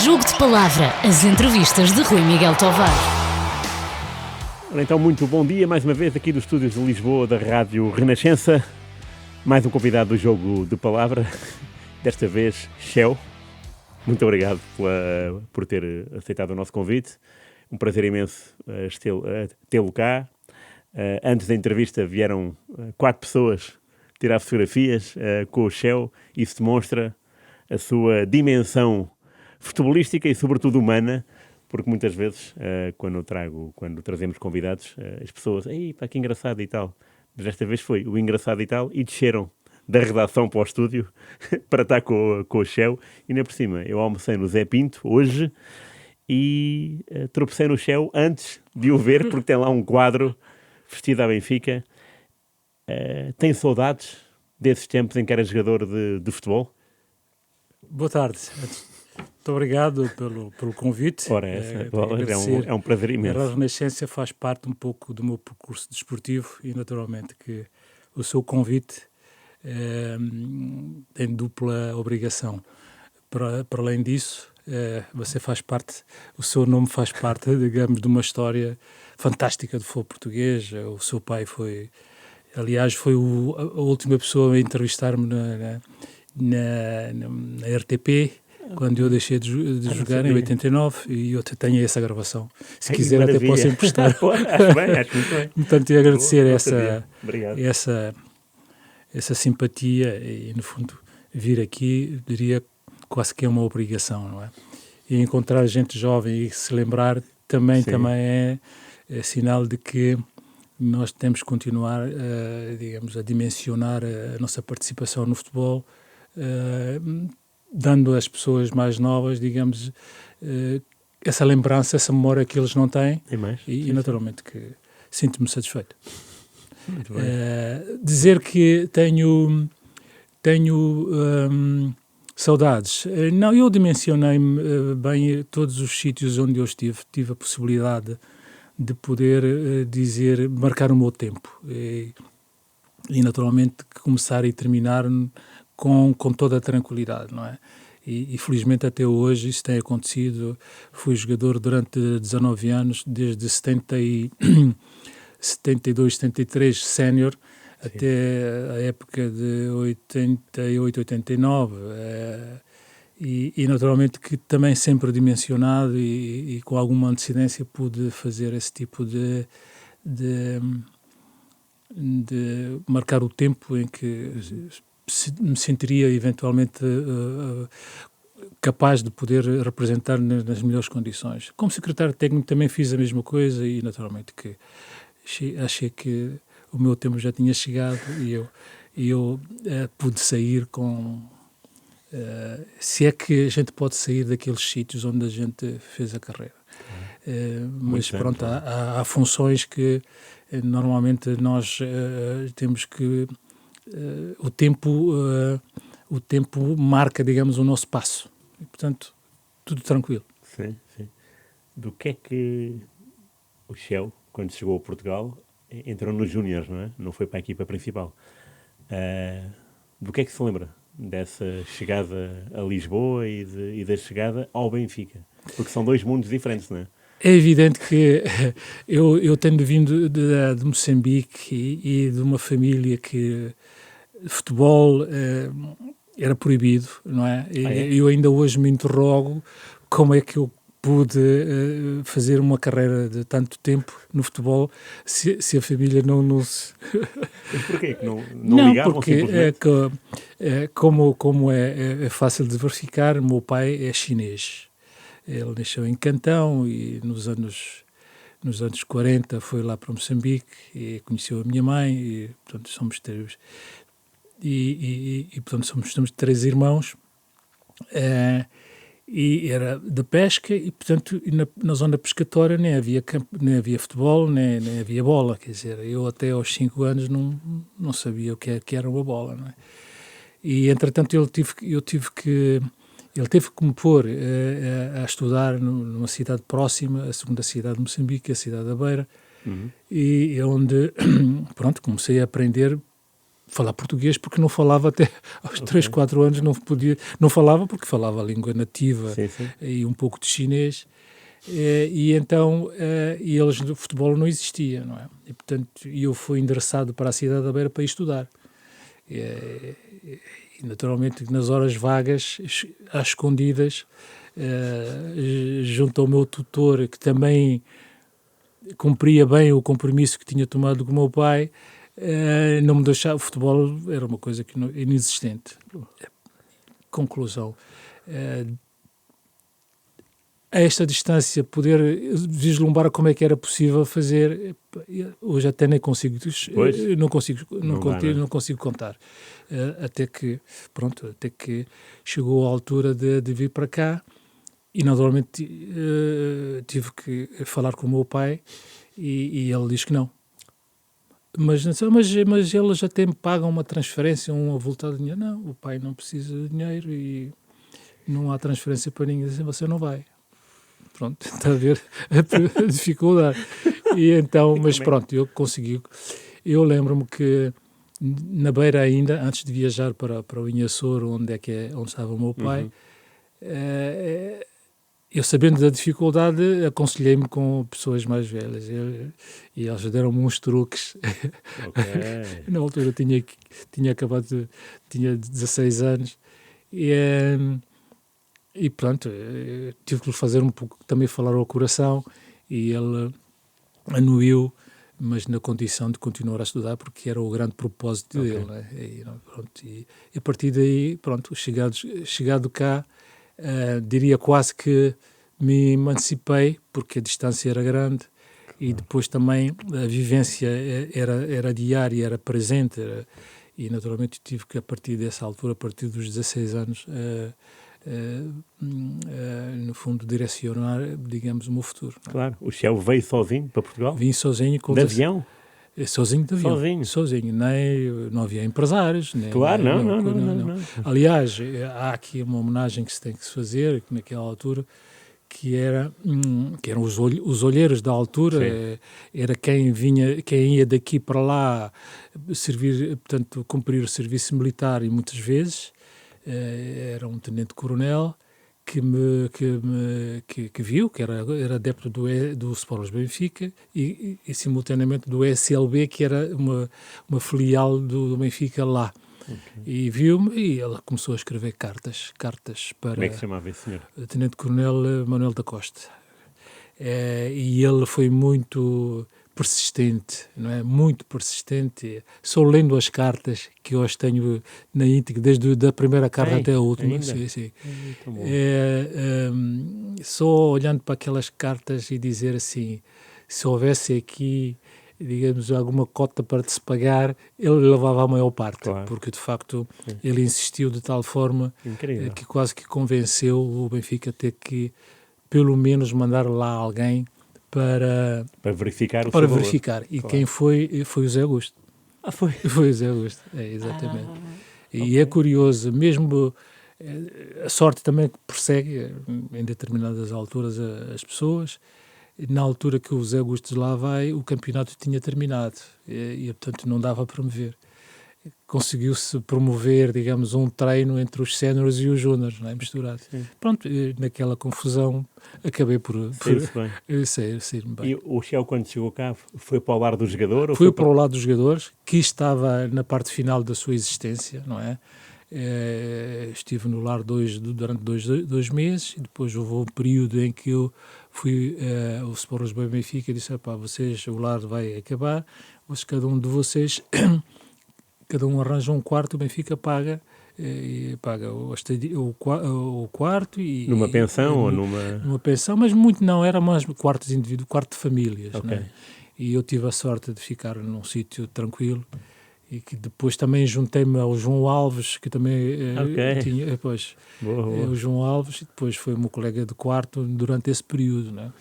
Jogo de Palavra, as entrevistas de Rui Miguel Tovar. Então, muito bom dia, mais uma vez aqui dos estúdios de Lisboa, da Rádio Renascença. Mais um convidado do Jogo de Palavra, desta vez, Shell. Muito obrigado por ter aceitado o nosso convite. Um prazer imenso tê-lo cá. Antes da entrevista vieram 4 pessoas tirar fotografias com o Shell. Isso demonstra a sua dimensão futebolística e, sobretudo, humana, porque muitas vezes, quando trazemos convidados, as pessoas, "Ei, pá, que engraçado e tal." Mas desta vez foi o engraçado e tal, e desceram da redação para o estúdio para estar com o Shell. E ainda por cima, eu almocei no Zé Pinto hoje e tropecei no Shell antes de o ver, porque tem lá um quadro vestido à Benfica. Tem saudades desses tempos em que era jogador de futebol? Boa tarde. Muito obrigado pelo convite. Ora, é um prazer imenso. A Renascença faz parte um pouco do meu percurso desportivo e, naturalmente, que o seu convite tem dupla obrigação. Para além disso, você faz parte, o seu nome faz parte, digamos, de uma história fantástica do futebol português. O seu pai foi a última pessoa a entrevistar-me na RTP, quando eu deixei de jogar em 89, e eu tenho essa gravação. Se quiser, maravilha. Até posso emprestar. Acho muito bem. Portanto, eu agradecer essa simpatia e, no fundo, vir aqui, diria, quase que é uma obrigação, não é? E encontrar gente jovem e se lembrar também é sinal de que nós temos que continuar, digamos, a dimensionar a nossa participação no futebol, dando às pessoas mais novas, digamos, essa lembrança, essa memória que eles não têm. E naturalmente que sinto-me satisfeito. Muito bem. Dizer que tenho saudades. Não, eu dimensionei-me bem todos os sítios onde eu estive. Tive a possibilidade de poder marcar o meu tempo. E naturalmente começar e terminar com toda a tranquilidade, não é? E felizmente até hoje isso tem acontecido. Fui jogador durante 19 anos, desde 72, 73, sénior, até a época de 88, 89. E naturalmente que também sempre dimensionado e com alguma antecedência pude fazer esse tipo de marcar o tempo em que me sentiria eventualmente capaz de poder representar nas melhores condições. Como secretário técnico também fiz a mesma coisa e naturalmente que achei que o meu tempo já tinha chegado e eu pude sair com... se é que a gente pode sair daqueles sítios onde a gente fez a carreira. Mas pronto, há funções que normalmente nós temos que... O tempo marca, digamos, o nosso passo. E, portanto, tudo tranquilo. Sim. Do que é que o Shell, quando chegou a Portugal, entrou nos Júniores, não é? Não foi para a equipa principal. Do que é que se lembra dessa chegada a Lisboa e da chegada ao Benfica? Porque são 2 mundos diferentes, não é? É evidente que eu tendo vindo de Moçambique e de uma família que futebol era proibido, não é? Eu ainda hoje me interrogo como é que eu pude fazer uma carreira de tanto tempo no futebol se a família não se... Mas porquê? Que não ligavam porque simplesmente? Como é fácil de verificar, meu pai é chinês. Ele nasceu em Cantão e nos anos 40 foi lá para Moçambique e conheceu a minha mãe e, portanto, somos 3. Portanto, somos 3 irmãos. E era da pesca e, portanto, na zona pescatória nem havia futebol, nem havia bola. Quer dizer, eu até aos 5 anos não sabia o que era uma bola, não é? E, entretanto, ele teve que me pôr a estudar numa cidade próxima, a segunda cidade de Moçambique, a cidade da Beira, e onde, pronto, comecei a aprender falar português, porque não falava até aos 3, 4 anos, não falava porque falava a língua nativa e um pouco de chinês, e então eles, o futebol não existia, não é? E portanto eu fui endereçado para a cidade da Beira para ir estudar. E naturalmente nas horas vagas, às escondidas, junto ao meu tutor, que também cumpria bem o compromisso que tinha tomado com o meu pai, não me deixava. O futebol era uma coisa que inexistente. Conclusão. A esta distância, poder vislumbrar como é que era possível fazer, hoje até nem consigo, não consigo contar. Até que chegou a altura de vir para cá, e naturalmente tive que falar com o meu pai, e ele diz que não. Mas eles até me pagam uma transferência, um avultado de dinheiro. Não, o pai não precisa de dinheiro e não há transferência para ninguém, você não vai. Pronto, está a ver a dificuldade. E então, mas pronto, eu consegui. Eu lembro-me que na Beira ainda, antes de viajar para o Inhaçor, onde estava o meu pai, eu, sabendo da dificuldade, aconselhei-me com pessoas mais velhas, e eles deram-me uns truques. Na altura tinha 16 anos, e pronto, tive que lhe fazer um pouco, também falar ao coração, e ele anuiu, mas na condição de continuar a estudar, porque era o grande propósito dele, né? E a partir daí, pronto, chegado cá, diria quase que me emancipei, porque a distância era grande, e depois também a vivência era diária, era presente, e naturalmente tive que, a partir dessa altura, a partir dos 16 anos, no fundo, direcionar, digamos, o meu futuro. Claro. O Shell veio sozinho para Portugal? Vim sozinho. De avião? Sozinho de avião. Sozinho. Não havia empresários. Claro, não. Aliás, há aqui uma homenagem que se tem que se fazer, que naquela altura, que eram os olheiros da altura, era quem ia daqui para lá servir, portanto, cumprir o serviço militar, e muitas vezes era um tenente-coronel que viu, que era adepto do Sport Benfica e simultaneamente do SLB, que era uma filial do Benfica lá. E viu-me, e ele começou a escrever cartas para... Como é que se chamava esse senhor? O tenente-coronel Manuel da Costa. E ele foi muito persistente, não é? Muito persistente. Só lendo as cartas que eu as tenho na íntegra, desde a primeira carta até a última. Ainda? Sim. Só olhando para aquelas cartas e dizer assim, se houvesse aqui, digamos, alguma cota para se pagar, ele levava a maior parte, porque de facto ele insistiu de tal forma que quase que convenceu o Benfica a ter que pelo menos mandar lá alguém para verificar o seu valor. E quem foi o Zé Augusto. Foi? Foi o Zé Augusto, exatamente. E é curioso, mesmo a sorte também que persegue em determinadas alturas as pessoas. Na altura que o Zé Augusto lá vai, o campeonato tinha terminado e portanto não dava para me ver. Conseguiu-se promover, digamos, um treino entre os séniores e os júniores, não é? Misturado. Pronto, naquela confusão acabei por sair-me bem. E o Shell, quando chegou cá, foi para o lado do jogador? Foi para o lado dos jogadores, que estava na parte final da sua existência, não é? Estive no lar durante dois meses, e depois houve um período em que eu fui ao Sport Lisboa e Benfica e disse, o lar vai acabar, mas cada um de vocês, cada um arranja um quarto, o Benfica paga o quarto. Numa pensão ou numa... Numa pensão, mas muito não, era mais quartos individuais, quarto de famílias. Né? E eu tive a sorte de ficar num sítio tranquilo, e que depois também juntei-me ao João Alves, que também tinha, depois o João Alves, e depois foi o meu colega de quarto durante esse período, né?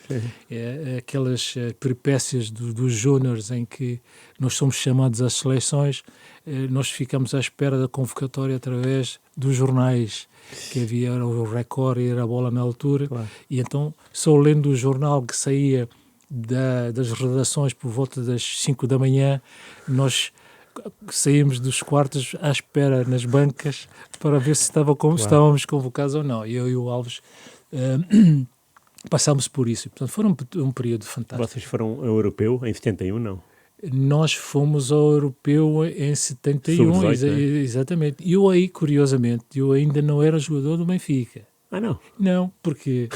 Aquelas peripécias dos júniores em que nós somos chamados às seleções, nós ficamos à espera da convocatória através dos jornais, que havia o Record e era a Bola na altura, e então só lendo o jornal que saía das redações por volta das 5 da manhã, nós saímos dos quartos à espera nas bancas para ver se estávamos convocados ou não. Eu e o Alves passámos por isso. Portanto, foi um período fantástico. Vocês foram ao europeu em 71, não? Nós fomos ao europeu em 71, Sub-18, né? exatamente. E eu aí, curiosamente, eu ainda não era jogador do Benfica. Ah, não? Não, porque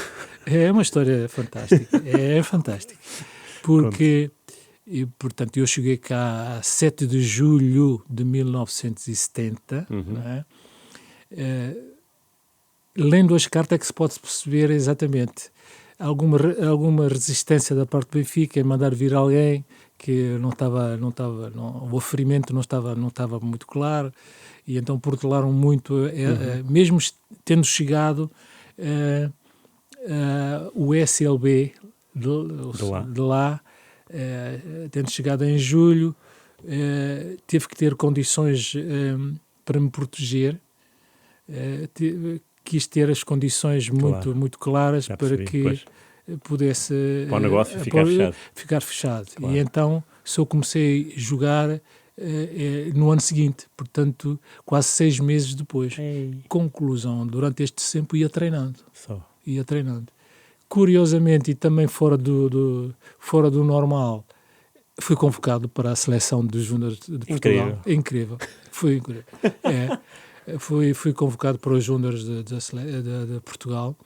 é uma história fantástica. É fantástico. Porque, portanto, eu cheguei cá a 7 de julho de 1970, não é? Lendo as cartas é que se pode perceber exatamente alguma resistência da parte do Benfica em mandar vir alguém que o aferimento não estava muito claro, e então protelaram muito, mesmo tendo chegado o SLB de lá, tendo chegado em julho, teve que ter condições para me proteger, quis ter as condições muito claras para que pudesse para o negócio ficar fechado. Claro. E então só comecei a jogar no ano seguinte, portanto quase 6 meses depois. Conclusão, durante este tempo ia treinando. Curiosamente, e também fora do normal, fui convocado para a seleção dos Júniores de Portugal. Incrível. Foi incrível. Fui convocado para os Júniores de Portugal.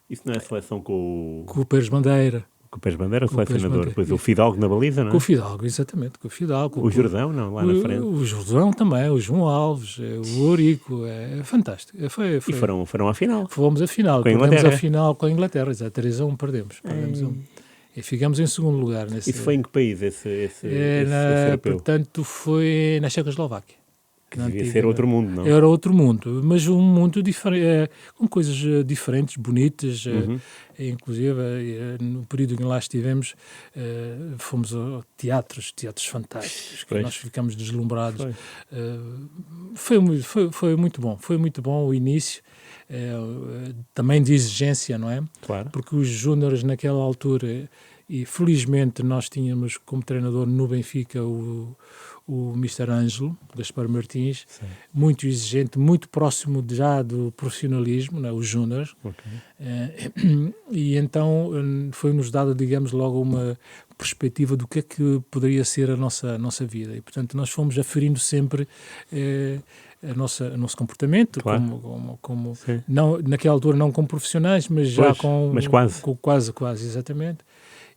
Isso não é seleção com o Pérez Bandeira. Com o Pérez Bandeira, o selecionador. Depois o Fidalgo na baliza, não é? Com o Fidalgo, exatamente. Com o Fidalgo. O Jordão, não, lá na frente. O Jordão também, o João Alves, o Eurico, é fantástico. E foram à final. Fomos à final. Com a Inglaterra. Perdemos a final com a Inglaterra, exato. 3-1 perdemos. E ficamos em segundo lugar. Isso foi em que país, esse europeu? Portanto, foi na Checoslováquia. Que devia ser outro mundo, não? Era outro mundo, mas um mundo diferente, com coisas diferentes, bonitas. Inclusive, no período em que lá estivemos, fomos a teatros fantásticos, que nós ficamos deslumbrados. Foi muito bom o início, também de exigência, não é? Claro. Porque os júniores naquela altura, e felizmente nós tínhamos como treinador no Benfica o Mr. Ângelo Gaspar Martins, sim, muito exigente, muito próximo já do profissionalismo, né, os júniores. E então foi-nos dada, digamos, logo uma perspectiva do que é que poderia ser a nossa vida. E, portanto, nós fomos aferindo sempre o nosso comportamento, claro, como não, naquela altura não como profissionais, mas já mas quase, exatamente.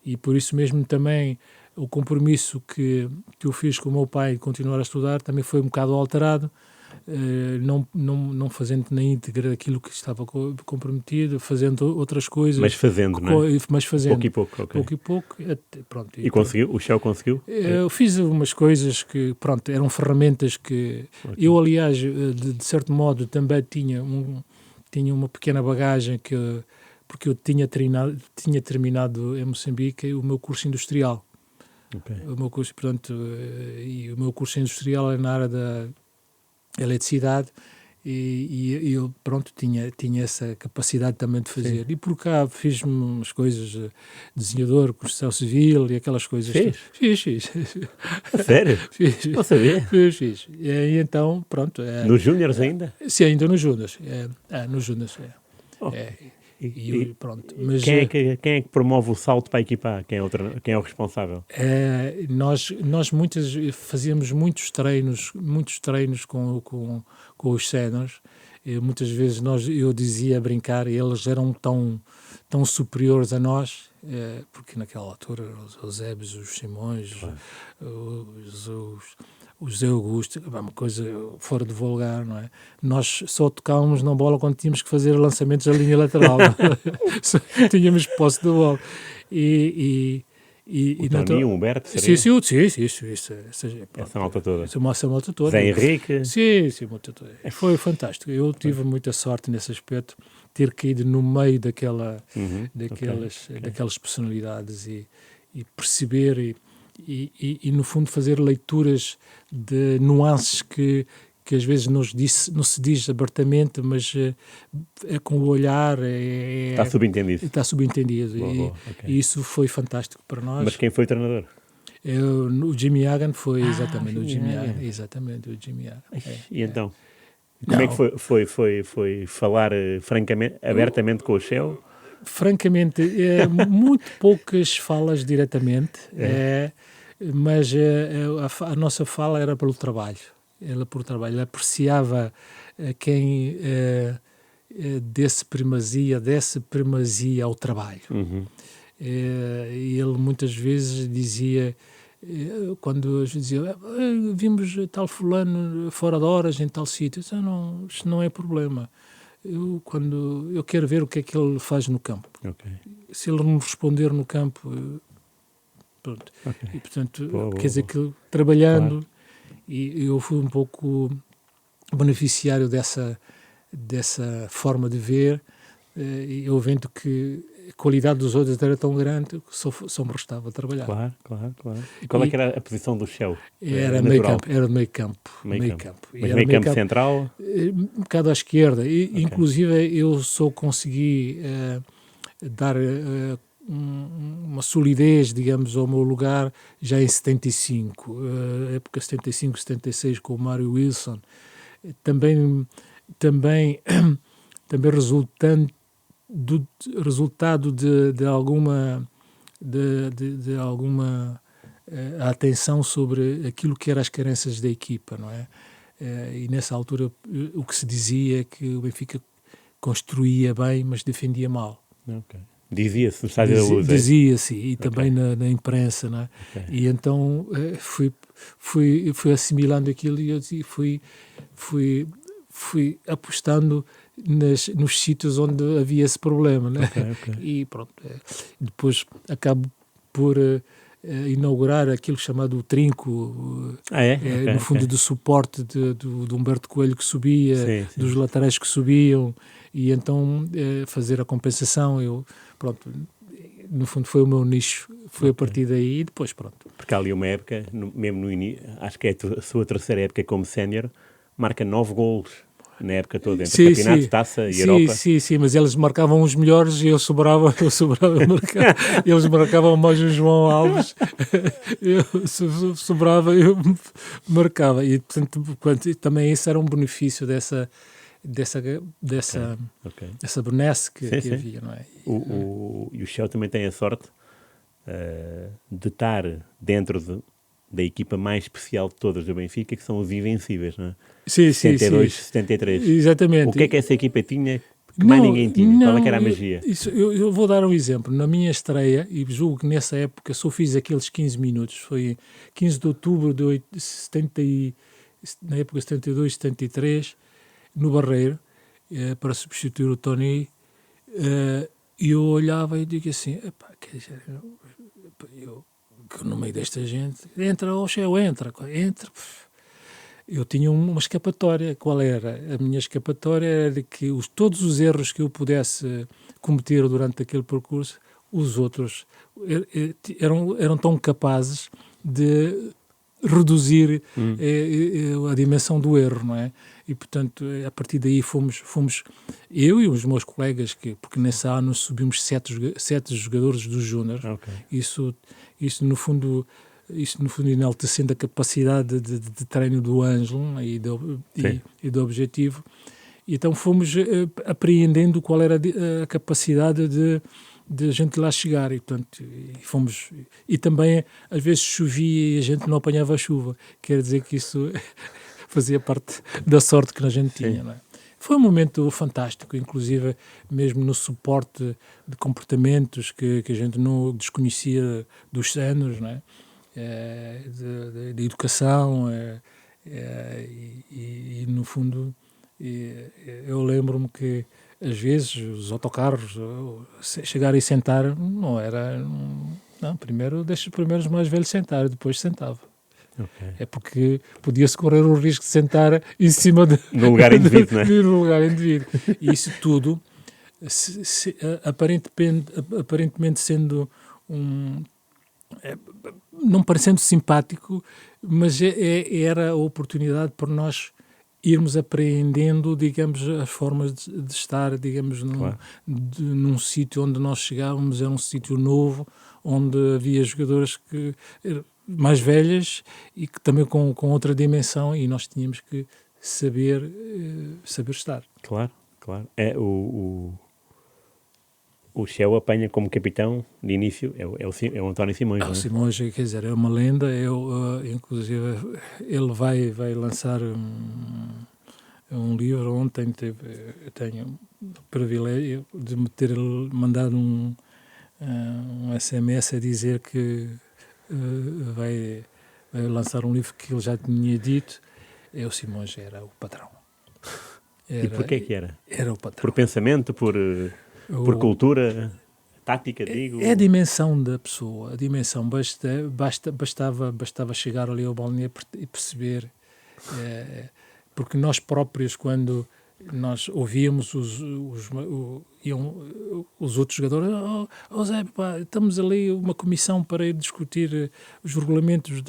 E por isso mesmo também o compromisso que eu fiz com o meu pai de continuar a estudar também foi um bocado alterado, não fazendo na íntegra aquilo que estava comprometido, fazendo outras coisas. Mas fazendo, não é? Mas fazendo. Pouco e pouco, ok. Pouco e pouco, pronto. E conseguiu? O Shell conseguiu? Eu fiz umas coisas que, pronto, eram ferramentas que... Okay. Eu, aliás, de certo modo, também tinha uma pequena bagagem porque eu tinha terminado em Moçambique o meu curso industrial. Okay. O meu curso, portanto, e o meu curso industrial é na área da eletricidade e eu, pronto, tinha essa capacidade também de fazer. Sim. E por cá fiz umas coisas, desenhador, construção civil e aquelas coisas. Fiz. Sério? Fiz. Não sabia? Fiz. E então, pronto. Nos Júniores ainda? Sim, ainda nos Júniores. Nos Júniores, pronto. Mas, quem é que promove o salto para a equipa? Quem é o responsável? Nós fazíamos muitos treinos com os séniores. Muitas vezes eu dizia a brincar, eles eram tão superiores a nós, porque naquela altura os Eusébios, os Simões, claro, o José Augusto, uma coisa fora de vulgar, não é? Nós só tocávamos na bola quando tínhamos que fazer lançamentos à linha lateral. Tínhamos posse da bola. O Toninho, o Humberto, seria? Sim. Essa malta toda. Essa malta toda. Zé Henrique. Sim, malta toda. Foi fantástico. Eu tive muita sorte nesse aspecto, ter caído no meio daquelas personalidades e perceber e, no fundo, fazer leituras de nuances que às vezes não se diz abertamente, mas é com o olhar. Está subentendido. Está subentendido. Okay. E isso foi fantástico para nós. Mas quem foi o treinador? O Jimmy Hagan foi o o Jimmy Jimmy Hagan. Hagan. Exatamente, o Jimmy Hagan. E então? Como é que foi falar francamente, abertamente com o Shell? Francamente, muito poucas falas diretamente, mas a nossa fala era pelo trabalho. Ela por trabalho. Ela apreciava quem desse primazia ao trabalho. Uhum. E ele muitas vezes dizia, quando dizia, vimos tal fulano fora de horas em tal sítio, isto não é problema. Eu quero ver o que é que ele faz no campo. Okay. Se ele não responder no campo, pronto. Okay. E portanto, Boa, quer dizer que trabalhando, claro. e eu fui um pouco beneficiário dessa forma de ver, e eu vendo que a qualidade dos outros era tão grande que só me restava trabalhar. Claro. E qual é que era a posição do Shell? Era meio campo. Meio campo. Mas meio campo central? Um bocado à esquerda. Inclusive eu só consegui dar uma solidez, digamos, ao meu lugar já em 75. Época 75, 76 com o Mário Wilson. Também resultado de alguma atenção sobre aquilo que eram as carências da equipa, não é? E nessa altura o que se dizia é que o Benfica construía bem, mas defendia mal. Okay. Dizia-se no Estádio da Luz. Dizia-se, e também na imprensa, não é? Okay. E então fui assimilando aquilo e fui apostando nos sítios onde havia esse problema, né? Okay. E pronto, depois acabo por inaugurar aquilo chamado o trinco, no fundo do suporte do Humberto Coelho que subia, sim. Dos laterais que subiam, e então fazer a compensação. Pronto, no fundo foi o meu nicho, foi a partir daí, e depois pronto. Porque há ali uma época, mesmo no início, acho que é a sua terceira época como sénior, marca 9 golos. Na época toda, entre campeonato, taça e Europa. Sim, mas eles marcavam os melhores e eu sobrava a marcar. Eles marcavam mais o João Alves, eu sobrava, eu marcava. E, portanto, também isso era um benefício dessa benesse que havia, não é? E o Shell também tem a sorte de estar dentro da equipa mais especial de todas do Benfica, que são os Invencíveis, não é? Sim, 72, 73. Exatamente. O que é que essa equipa tinha que mais ninguém tinha? Qual é que era a magia? Eu vou dar um exemplo. Na minha estreia, e julgo que nessa época só fiz aqueles 15 minutos, foi 15 de outubro de 70, na época 72, 73, no Barreiro, para substituir o Tony, e eu olhava e digo assim, quer dizer, eu no meio desta gente, entra, entra. Eu tinha uma escapatória. Qual era? A minha escapatória era de que todos os erros que eu pudesse cometer durante aquele percurso, os outros eram tão capazes de reduzir a dimensão do erro, não é? E, portanto, a partir daí fomos eu e os meus colegas, porque nessa ano subimos 7 jogadores dos Júnior. Okay. Isso no fundo enaltecendo a capacidade de treino do Ângelo e do Objetivo. E então fomos apreendendo qual era a capacidade de a gente lá chegar, e portanto fomos, e também às vezes chovia e a gente não apanhava a chuva, quer dizer que isso fazia parte da sorte que a gente tinha, não é? Foi um momento fantástico, inclusive mesmo no suporte de comportamentos que a gente não desconhecia dos anos, não é? De educação, e no fundo eu lembro-me que às vezes os autocarros chegar e sentar não era, não, primeiro deixa os mais velhos sentar, depois sentava. Okay. É porque podia-se correr o risco de sentar em cima no lugar indevido, não é? No lugar indevido. E isso tudo aparentemente sendo não parecendo simpático, mas era a oportunidade para nós irmos apreendendo, digamos, as formas de estar, digamos, num sítio onde nós chegávamos, era um sítio novo, onde havia jogadores que mais velhas e que também com outra dimensão, e nós tínhamos que saber estar. Claro. O Shell apanha como capitão de início, é o António Simões, não é? O Simões, quer dizer, é uma lenda. Inclusive, ele vai lançar um livro. Ontem eu tenho o privilégio de me ter mandado um SMS a dizer que vai lançar um livro que ele já tinha dito. O Simões era o patrão. E porquê que era? Era o patrão. Por pensamento, por cultura, tática, digo? É a dimensão da pessoa. A dimensão. Bastava chegar ali ao balneário e perceber. Porque nós próprios, quando nós ouvíamos os outros jogadores, Zé, pá, estamos ali uma comissão para ir discutir os regulamentos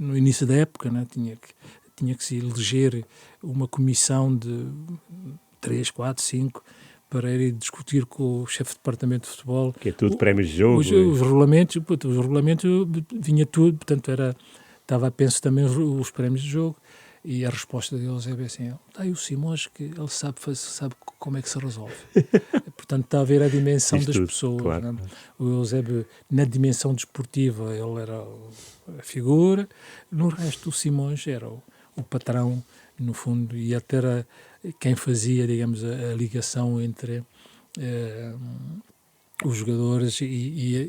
no início da época, né? Tinha que se eleger uma comissão de 3, 4, 5 para ir discutir com o chefe de departamento de futebol. Que é tudo prémios de jogo. Os regulamentos vinha tudo, portanto estava a pensar também os prémios de jogo. E a resposta deles é assim, está aí o Simões, que ele sabe como é que se resolve. Portanto, está a ver a dimensão das pessoas. Claro. Né? O Eusébio, na dimensão desportiva, ele era a figura. No resto, o Simões era o patrão, no fundo, e até era quem fazia, digamos, a ligação entre os jogadores e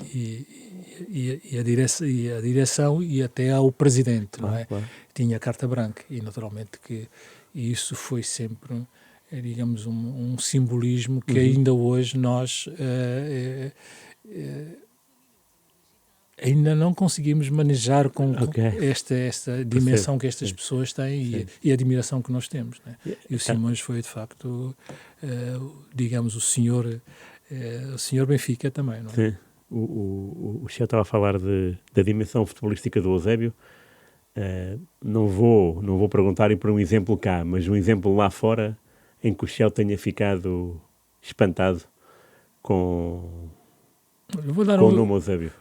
a direção e até ao presidente, não é? Claro. Tinha carta branca e naturalmente que isso foi sempre, digamos, um simbolismo que ainda hoje nós ainda não conseguimos manejar com esta dimensão que estas pessoas têm e a admiração que nós temos, né? E o Simões foi de facto, digamos, o senhor Benfica também, não é? Sim. O Chá estava a falar da dimensão futebolística do Eusébio. Não vou perguntar por um exemplo cá, mas um exemplo lá fora em que o Chá tenha ficado espantado com o nome Eusébio.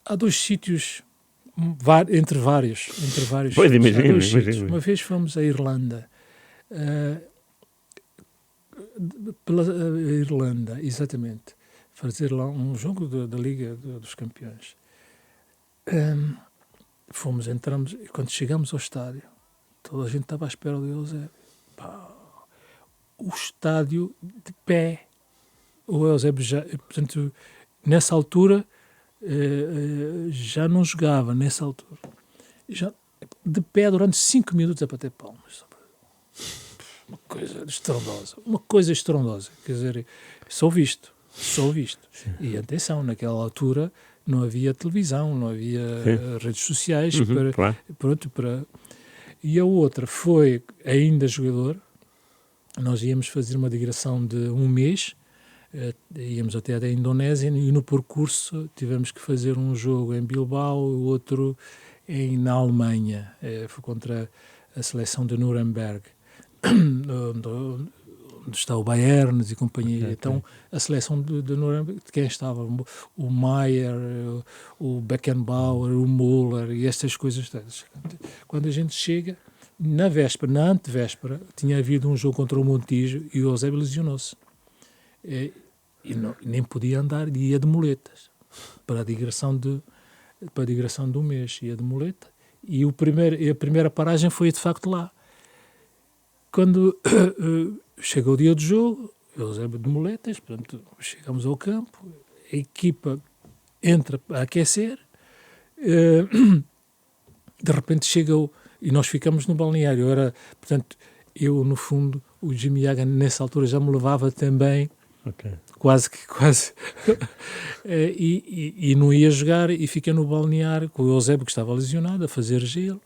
Há dois sítios, entre vários. Pois, imagino. Uma vez fomos à Irlanda. Pela Irlanda, exatamente, fazer lá um jogo da Liga dos Campeões. Entramos, e quando chegamos ao estádio, toda a gente estava à espera do Eusébio. O estádio de pé. O Eusébio já, portanto, nessa altura, já não jogava, nessa altura. Já de pé durante 5 minutos a bater palmas. Uma coisa estrondosa. Quer dizer, sou visto. Sim. E atenção, naquela altura não havia televisão, não havia redes sociais. E a outra foi, ainda jogador, nós íamos fazer uma digressão de 1 mês, íamos até a Indonésia e no percurso tivemos que fazer um jogo em Bilbao, outro na Alemanha, foi contra a seleção de Nuremberg, onde está o Bayern e companhia. Então, a seleção de Nuremberg, de quem estava? O Maier, o Beckenbauer, o Müller e estas coisas todas. Quando a gente chega, na antevéspera, tinha havido um jogo contra o Montijo e o Eusébio lesionou-se. E nem podia andar, ia de muletas para a digressão do mês, ia de muleta. E a primeira paragem foi de facto lá. Quando chega o dia do jogo, Eusébio de muletas, portanto, chegamos ao campo, a equipa entra a aquecer, de repente e nós ficamos no balneário. Portanto, eu, no fundo, o Jimmy Yaga, nessa altura, já me levava também, quase. E não ia jogar, e fiquei no balneário com o Eusébio, que estava lesionado, a fazer gelo,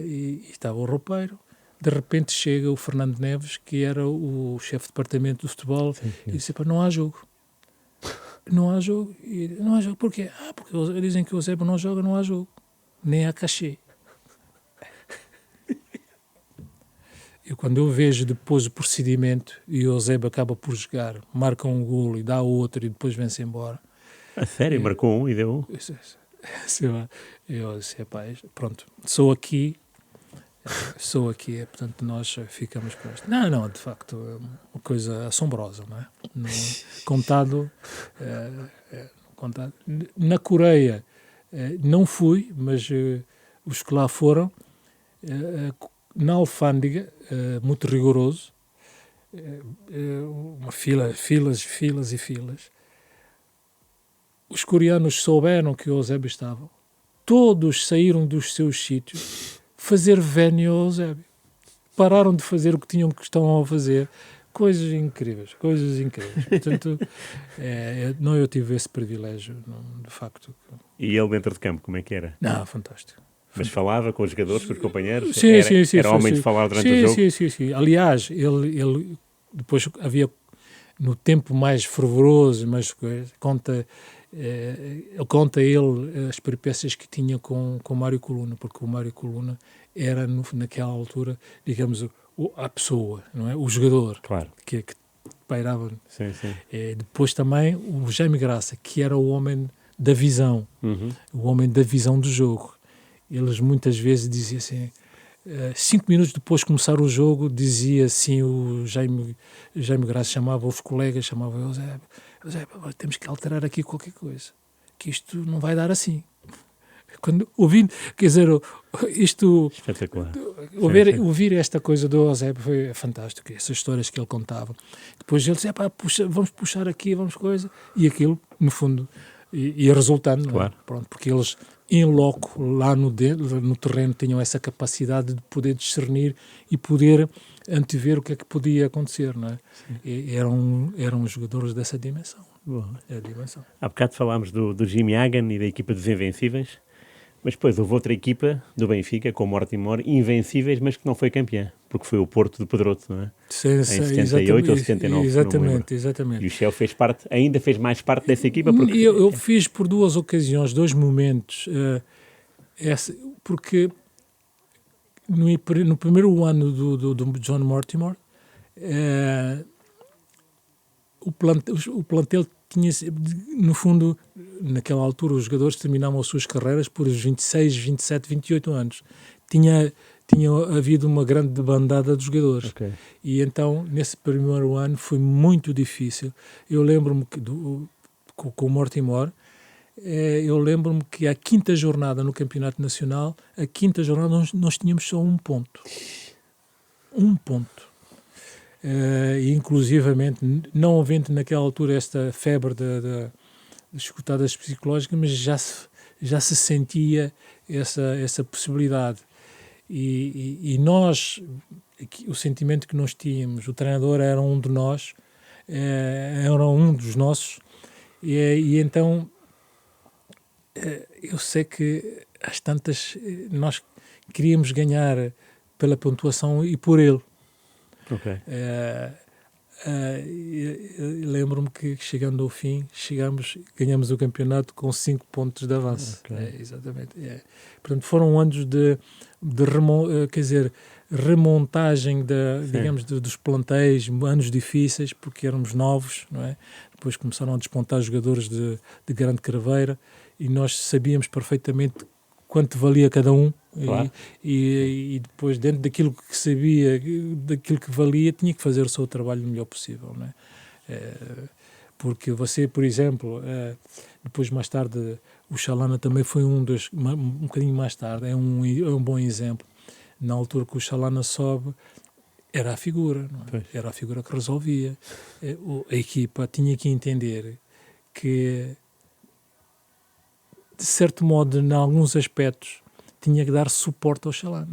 e estava o roupeiro. De repente chega o Fernando Neves, que era o chefe de departamento do futebol, e disse, não há jogo. Não há jogo. Porquê? Porque dizem que o Eusébio não joga, não há jogo. Nem há cachê. E quando eu vejo depois o procedimento e o Eusébio acaba por jogar, marca um golo e dá outro e depois vem-se embora. A sério? Marcou um e deu um? Eu disse, pronto, sou aqui, portanto nós ficamos com isto. Não, de facto, é uma coisa assombrosa, não é? Contado, na Coreia não fui, mas os que lá foram, na alfândega, muito rigoroso, filas e filas. Os coreanos souberam que o Eusébio estava. Todos saíram dos seus sítios fazer vénio ao Eusébio. Pararam de fazer o que estavam a fazer. Coisas incríveis. Portanto, eu tive esse privilégio, de facto. E ele dentro de campo, como é que era? Não, fantástico. Mas falava com os jogadores, com os companheiros? Sim. Era homem de falar durante o jogo? Sim. Aliás, ele depois havia, no tempo mais fervoroso, conta ele as peripécias que tinha com o Mário Coluna, porque o Mário Coluna era, naquela altura, digamos, a pessoa, não é? O jogador, claro, que pairava. Sim. Depois também o Jaime Graça, que era o homem da visão, o homem da visão do jogo. Eles muitas vezes diziam assim, 5 minutos depois de começar o jogo, dizia assim o Jaime Graça, chamava os colegas, chamava o Eusébio, temos que alterar aqui qualquer coisa, que isto não vai dar assim. Quando ouvindo, quer dizer, isto... Espetacular. Ouvir esta coisa do Eusébio foi fantástico, essas histórias que ele contava. Depois ele dizia, vamos puxar aqui, vamos coisa, e aquilo, no fundo, ia resultando, claro. Pronto, porque eles, em loco, lá no terreno, tinham essa capacidade de poder discernir e poder antever o que é que podia acontecer, não é? E eram jogadores dessa dimensão. É a dimensão. Há bocado falámos do Jimmy Hagan e da equipa dos Invencíveis, mas depois houve outra equipa do Benfica, com o Mortimer, Invencíveis, mas que não foi campeã, porque foi o Porto de Pedroto, não é? Em 78 ou 79. Exatamente. E o Shell ainda fez mais parte dessa equipa? Porque... Eu fiz por 2 ocasiões, 2 momentos, porque no primeiro ano do John Mortimer, o plantel tinha, no fundo, naquela altura, os jogadores terminavam as suas carreiras por 26, 27, 28 anos. Tinha havido uma grande debandada de jogadores. Okay. E então, nesse primeiro ano, foi muito difícil. Eu lembro-me que, com o Mortimer, eu lembro-me que a 5ª jornada no Campeonato Nacional, nós tínhamos só 1 ponto. 1 ponto. E inclusivamente, não havendo naquela altura esta febre de escutadas psicológicas, mas já se sentia essa possibilidade. E nós, o sentimento que nós tínhamos, o treinador era um de nós, era um dos nossos, e então eu sei que às tantas nós queríamos ganhar pela pontuação e por ele. Okay. Lembro-me que chegando ao fim, ganhamos o campeonato com 5 pontos de avanço. Okay. Exatamente. Portanto, foram anos de remontagem digamos, dos plantéis, anos difíceis, porque éramos novos, não é? Depois começaram a despontar jogadores de grande craveira e nós sabíamos perfeitamente quanto valia cada um. Claro. E depois, dentro daquilo que sabia, daquilo que valia, tinha que fazer o seu trabalho o melhor possível, não é? Porque você, por exemplo, depois mais tarde, o Chalana também foi um bocadinho mais tarde, é um bom exemplo. Na altura que o Chalana sobe, era a figura, não é? Era a figura que resolvia. A equipa tinha que entender que, de certo modo, em alguns aspectos, tinha que dar suporte ao Chalana.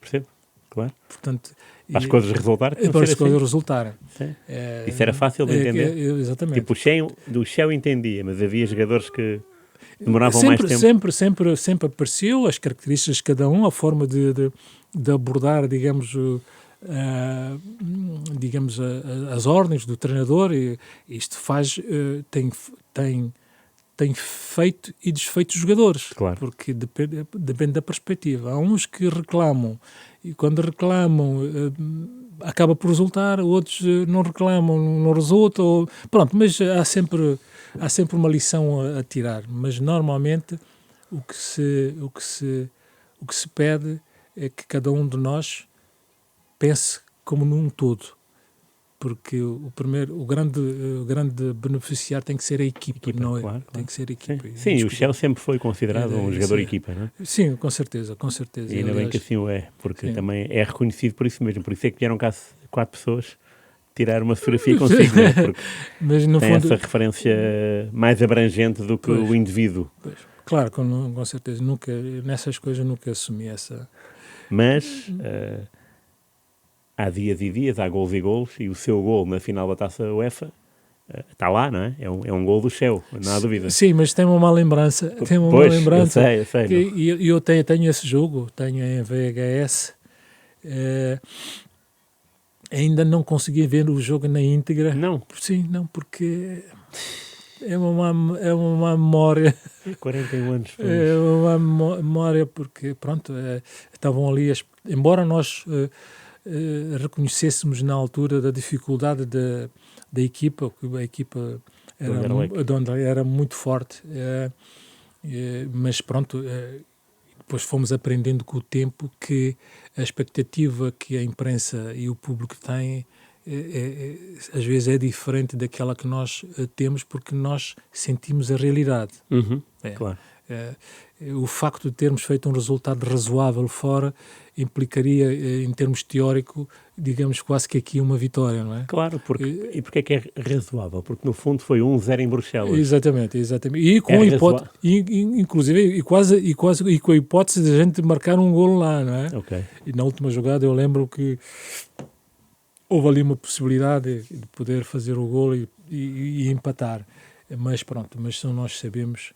Percebo, claro. Portanto, para as coisas resultarem. Para as coisas resultarem. Isso era fácil de entender? Exatamente. Tipo, do Shell entendia, mas havia jogadores que demoravam mais tempo? Sempre apareceu as características de cada um, a forma de abordar, digamos, as ordens do treinador. E isto tem feito e desfeito os jogadores, claro. Porque depende da perspectiva. Há uns que reclamam e quando reclamam acaba por resultar, outros não reclamam, não resulta, pronto, mas há sempre uma lição a tirar, mas normalmente o que se pede é que cada um de nós pense como num todo, porque o grande beneficiário tem que ser a equipa, não é? Claro. Tem que ser a equipa. Sim, e o Shell sempre foi considerado um jogador de equipa, não é? Sim, com certeza. E ainda bem que assim o é, porque também é reconhecido por isso mesmo. Por isso é que vieram cá 4 pessoas tirar uma fotografia consigo, não é? Porque mas no tem fundo, essa referência mais abrangente do que o indivíduo. Claro, com certeza. Nessas coisas nunca assumi essa... Mas há dias e dias, há golos e golos, e o seu gol na final da Taça UEFA está lá, não é? É um gol do Shell, não há dúvida. Sim, mas tem uma má lembrança. Eu sei. E eu tenho esse jogo, tenho em VHS. Ainda não consegui ver o jogo na íntegra. Não? Sim, não, porque é uma má memória. 41 anos. É uma memória porque, pronto, estavam ali, embora nós reconhecêssemos na altura da dificuldade da equipa, porque a equipa era muito forte, mas pronto, depois fomos aprendendo com o tempo que a expectativa que a imprensa e o público têm às vezes é diferente daquela que nós temos, porque nós sentimos a realidade. Claro. O facto de termos feito um resultado razoável fora implicaria, em termos teóricos, digamos quase que aqui uma vitória, não é? Claro, e porque é que é razoável? Porque no fundo foi 1-0 em Bruxelas. Exatamente. E com a hipótese, inclusive, e quase com a hipótese de a gente marcar um golo lá, não é? Ok. E na última jogada eu lembro que houve ali uma possibilidade de poder fazer o golo e empatar. Mas pronto, nós sabemos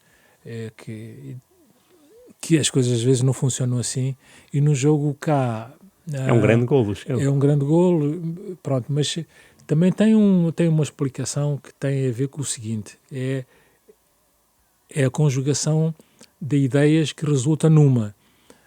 que as coisas às vezes não funcionam assim, e no jogo cá... É um grande golo. É um grande golo, pronto, mas também tem uma explicação que tem a ver com o seguinte, é a conjugação de ideias que resulta numa,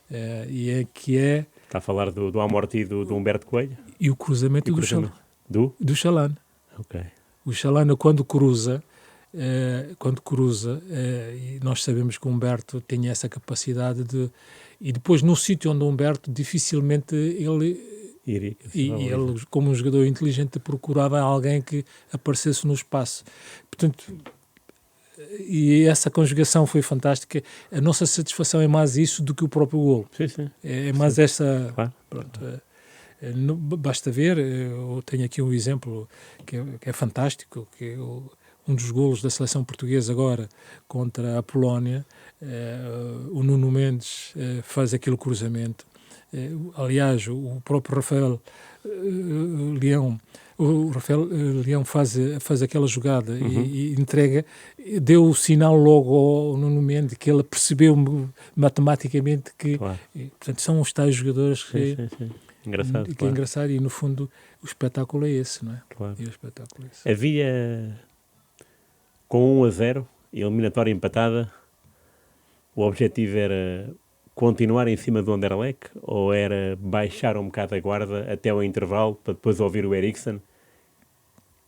Está a falar do Amorti e do Humberto Coelho? E o cruzamento do Chalana. Ok. O Chalana, quando cruza, e nós sabemos que o Humberto tinha essa capacidade e depois no sítio onde o Humberto dificilmente ele, como um jogador inteligente, procurava alguém que aparecesse no espaço. Portanto, e essa conjugação foi fantástica. A nossa satisfação é mais isso do que o próprio golo. Sim. É mais essa... Claro. Pronto, basta ver, eu tenho aqui um exemplo que é fantástico, que é um dos golos da seleção portuguesa agora contra a Polónia. O Nuno Mendes faz aquele cruzamento. Aliás, o próprio Rafael Leão faz aquela jogada e entrega, deu o sinal logo ao Nuno Mendes, que ele percebeu matematicamente que... Claro. Portanto, são os tais jogadores que... Sim. Engraçado, que claro. É engraçado, e no fundo o espetáculo é esse, não é? Claro. E o espetáculo é esse. Havia, com 1-0, eliminatória empatada, o objetivo era continuar em cima do Anderlecht ou era baixar um bocado a guarda até ao intervalo para depois ouvir o Eriksen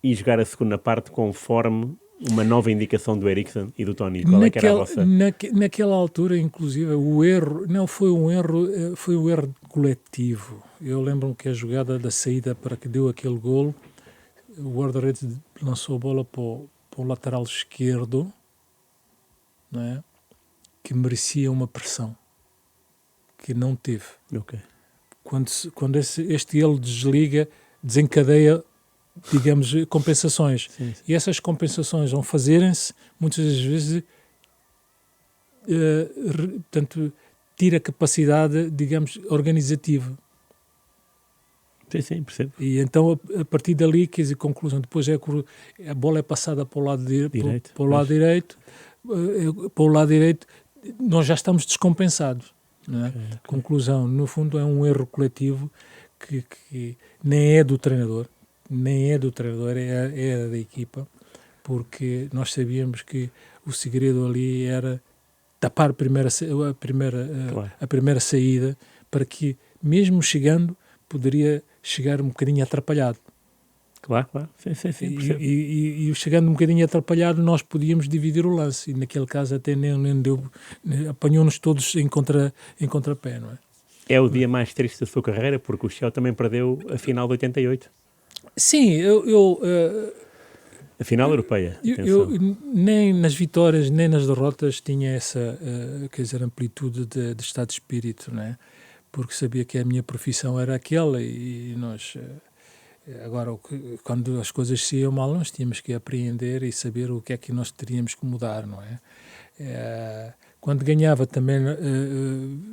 e jogar a segunda parte conforme uma nova indicação do Eriksen e do Tony? Qual é que era a vossa... Naquela altura, inclusive, o erro não foi um erro, foi um erro coletivo. Eu lembro-me que a jogada da saída para que deu aquele golo, o guarda-redes lançou a bola para o lateral esquerdo, não é? Que merecia uma pressão que não teve. Okay. Quando este ele desliga, desencadeia, digamos, compensações. Sim. E essas compensações vão fazerem-se, muitas das vezes, portanto, tira capacidade, digamos, organizativa. Sim, percebo. E então, a partir dali, quer dizer, conclusão, depois a bola é passada para o lado direito, para o lado direito, nós já estamos descompensados. Não é? Okay. Conclusão, no fundo é um erro coletivo que nem é do treinador, é da equipa, porque nós sabíamos que o segredo ali era tapar a primeira saída, para que, mesmo chegando, poderia chegar um bocadinho atrapalhado. Claro. Sim, percebo. E chegando um bocadinho atrapalhado, nós podíamos dividir o lance. E naquele caso até nem deu, apanhou-nos todos em contrapé, não é? É o dia mais triste da sua carreira, porque o Shell também perdeu a final de 88. Sim, A final europeia, eu atenção. nem nas vitórias, nem nas derrotas tinha essa, quer dizer, amplitude de estado de espírito, não é? Porque sabia que a minha profissão era aquela e nós... Agora, quando as coisas se iam mal, nós tínhamos que apreender e saber o que é que nós teríamos que mudar, não é? Quando ganhava também,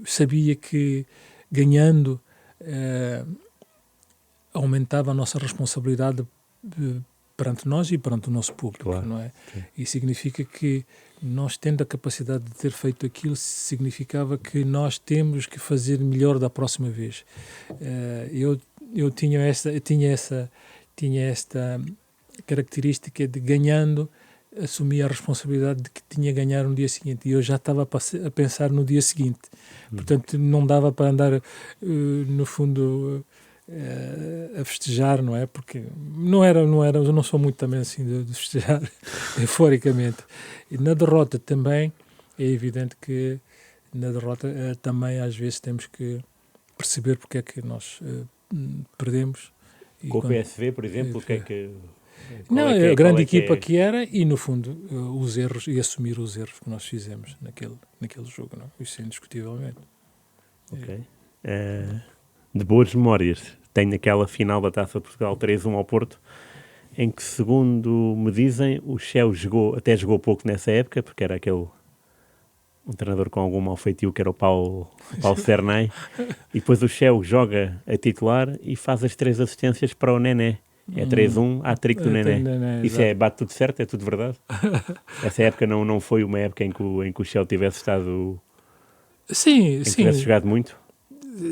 sabia que ganhando aumentava a nossa responsabilidade perante nós e perante o nosso público, Claro, não é? sim. E significa que nós, tendo a capacidade de ter feito aquilo, significava que nós temos que fazer melhor da próxima vez. Eu tinha esta característica de, ganhando, assumir a responsabilidade de que tinha a ganhar no dia seguinte, e eu já estava a pensar no dia seguinte. Portanto, não dava para andar, no fundo, a festejar, não é? Porque eu não sou muito também assim de festejar euforicamente. E na derrota também, é evidente que na derrota também às vezes temos que perceber porque é que nós perdemos. E Com o PSV, por exemplo, o que é que... Não, a grande equipa que era, e no fundo os erros, e assumir os erros que nós fizemos naquele jogo, não? Isso indiscutivelmente. Ok. De boas memórias, tenho aquela final da Taça de Portugal 3-1 ao Porto, em que, segundo me dizem, o Shell até jogou pouco nessa época, porque era um treinador com algum mau feitio, que era o Paulo Cernay, e depois o Shell joga a titular e faz as 3 assistências para o Nené. É 3-1, hat-trick do Nené. Isso bate tudo certo? É tudo verdade? Essa época não foi uma época em que o Shell tivesse estado... Sim. tivesse jogado muito?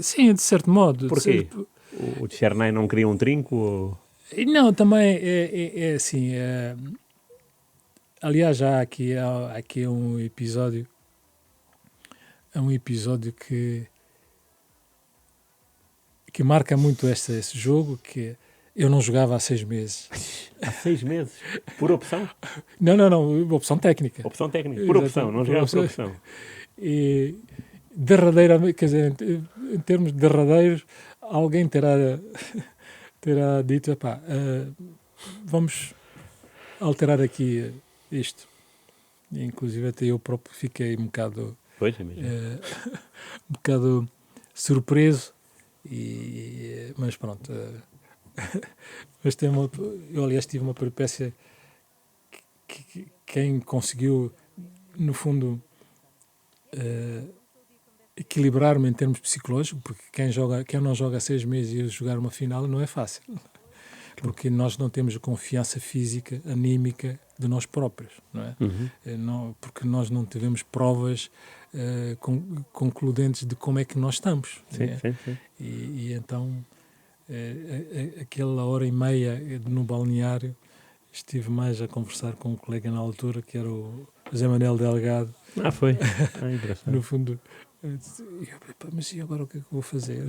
Sim, de certo modo. Porquê? O Cernay não queria um trinco? Ou... Não, também é assim... aliás, já há aqui um episódio... É um episódio que marca muito esse jogo, que eu não jogava há 6 meses. Há 6 meses? Por opção? Não, opção técnica. Opção técnica, por opção, não jogava por opção. E derradeiramente, quer dizer, em termos de derradeiros, alguém terá dito, vamos alterar aqui isto. E, inclusive até eu próprio fiquei um bocado... Pois, um bocado surpreso, mas pronto. Mas eu, aliás, tive uma peripécia que quem conseguiu, no fundo, equilibrar-me em termos psicológicos, porque quem não joga há 6 meses e jogar uma final não é fácil. Porque nós não temos a confiança física, anímica de nós próprios, não é? Não, porque nós não tivemos provas concludentes de como é que nós estamos. Sim. E então, aquela hora e meia no balneário, estive mais a conversar com um colega na altura, que era o José Manuel Delgado. Foi? Engraçado. No fundo, mas e agora o que é que vou fazer?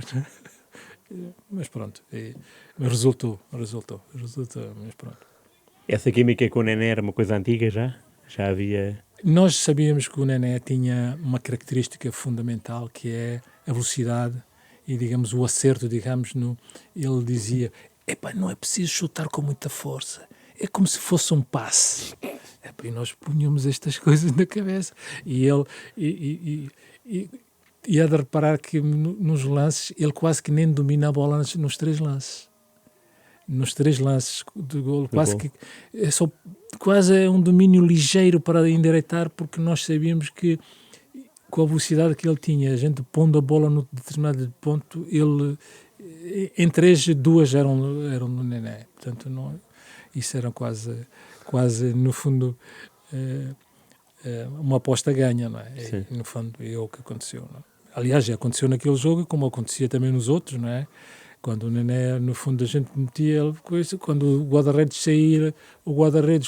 Mas pronto, mas resultou, mas pronto. Essa química com o Nené era uma coisa antiga já? Já havia... Nós sabíamos que o Nené tinha uma característica fundamental, que é a velocidade e, digamos, o acerto, ele dizia, não é preciso chutar com muita força, é como se fosse um passe. E nós punhamos estas coisas na cabeça. E ele... E há de reparar que nos lances, ele quase que nem domina a bola nos 3 lances. Nos 3 lances de golo, quase é um domínio ligeiro para endireitar, porque nós sabíamos que, com a velocidade que ele tinha, a gente pondo a bola no determinado ponto, ele, em 3, 2 eram no Nené. Portanto, isso era quase, no fundo, uma aposta ganha, não é? E, no fundo, é o que aconteceu, não é? Aliás, já aconteceu naquele jogo, como acontecia também nos outros, não é? Quando o Nené, no fundo, a gente metia ele, quando o guarda-redes saía,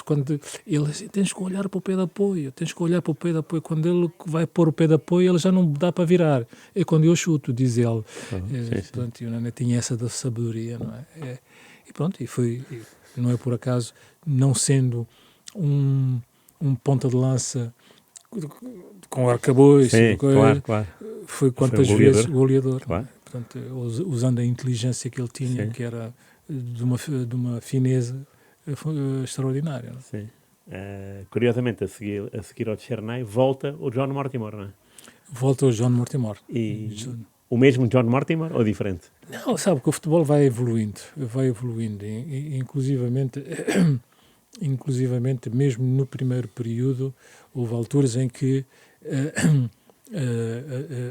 quando ele assim, tens que olhar para o pé de apoio, quando ele vai pôr o pé de apoio, ele já não dá para virar. É quando eu chuto, diz ele. Portanto, o Nené tinha essa da sabedoria, não é? E pronto, não é por acaso, não sendo um ponta de lança com arcabouço, Sim, claro. foi quantas Foi um vezes goleador. Claro. Portanto, usando a inteligência que ele tinha, Sim. que era de uma fineza extraordinária. Não é? Sim. Curiosamente, a seguir ao Chernay, volta o John Mortimer, não é? Volta o John Mortimer. E o mesmo John Mortimer ou diferente? Não, sabe que o futebol vai evoluindo, e inclusivamente mesmo no primeiro período houve alturas em que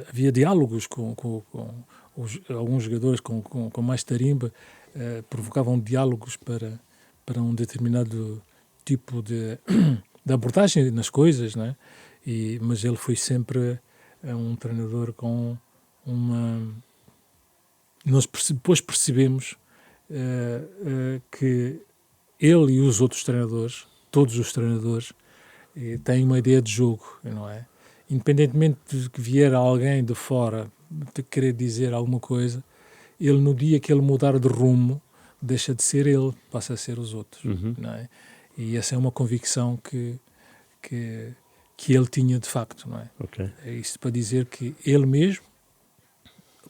havia diálogos com alguns jogadores com mais tarimba, provocavam diálogos para um determinado tipo de abordagem nas coisas, né? Mas ele foi sempre um treinador com uma... Nós depois percebemos que ele e os outros treinadores, todos os treinadores, têm uma ideia de jogo, não é? Independentemente de que vier alguém de fora de querer dizer alguma coisa, ele, no dia que ele mudar de rumo, deixa de ser ele, passa a ser os outros, não é? E essa é uma convicção que ele tinha de facto, não é? Okay. É isto para dizer que ele mesmo,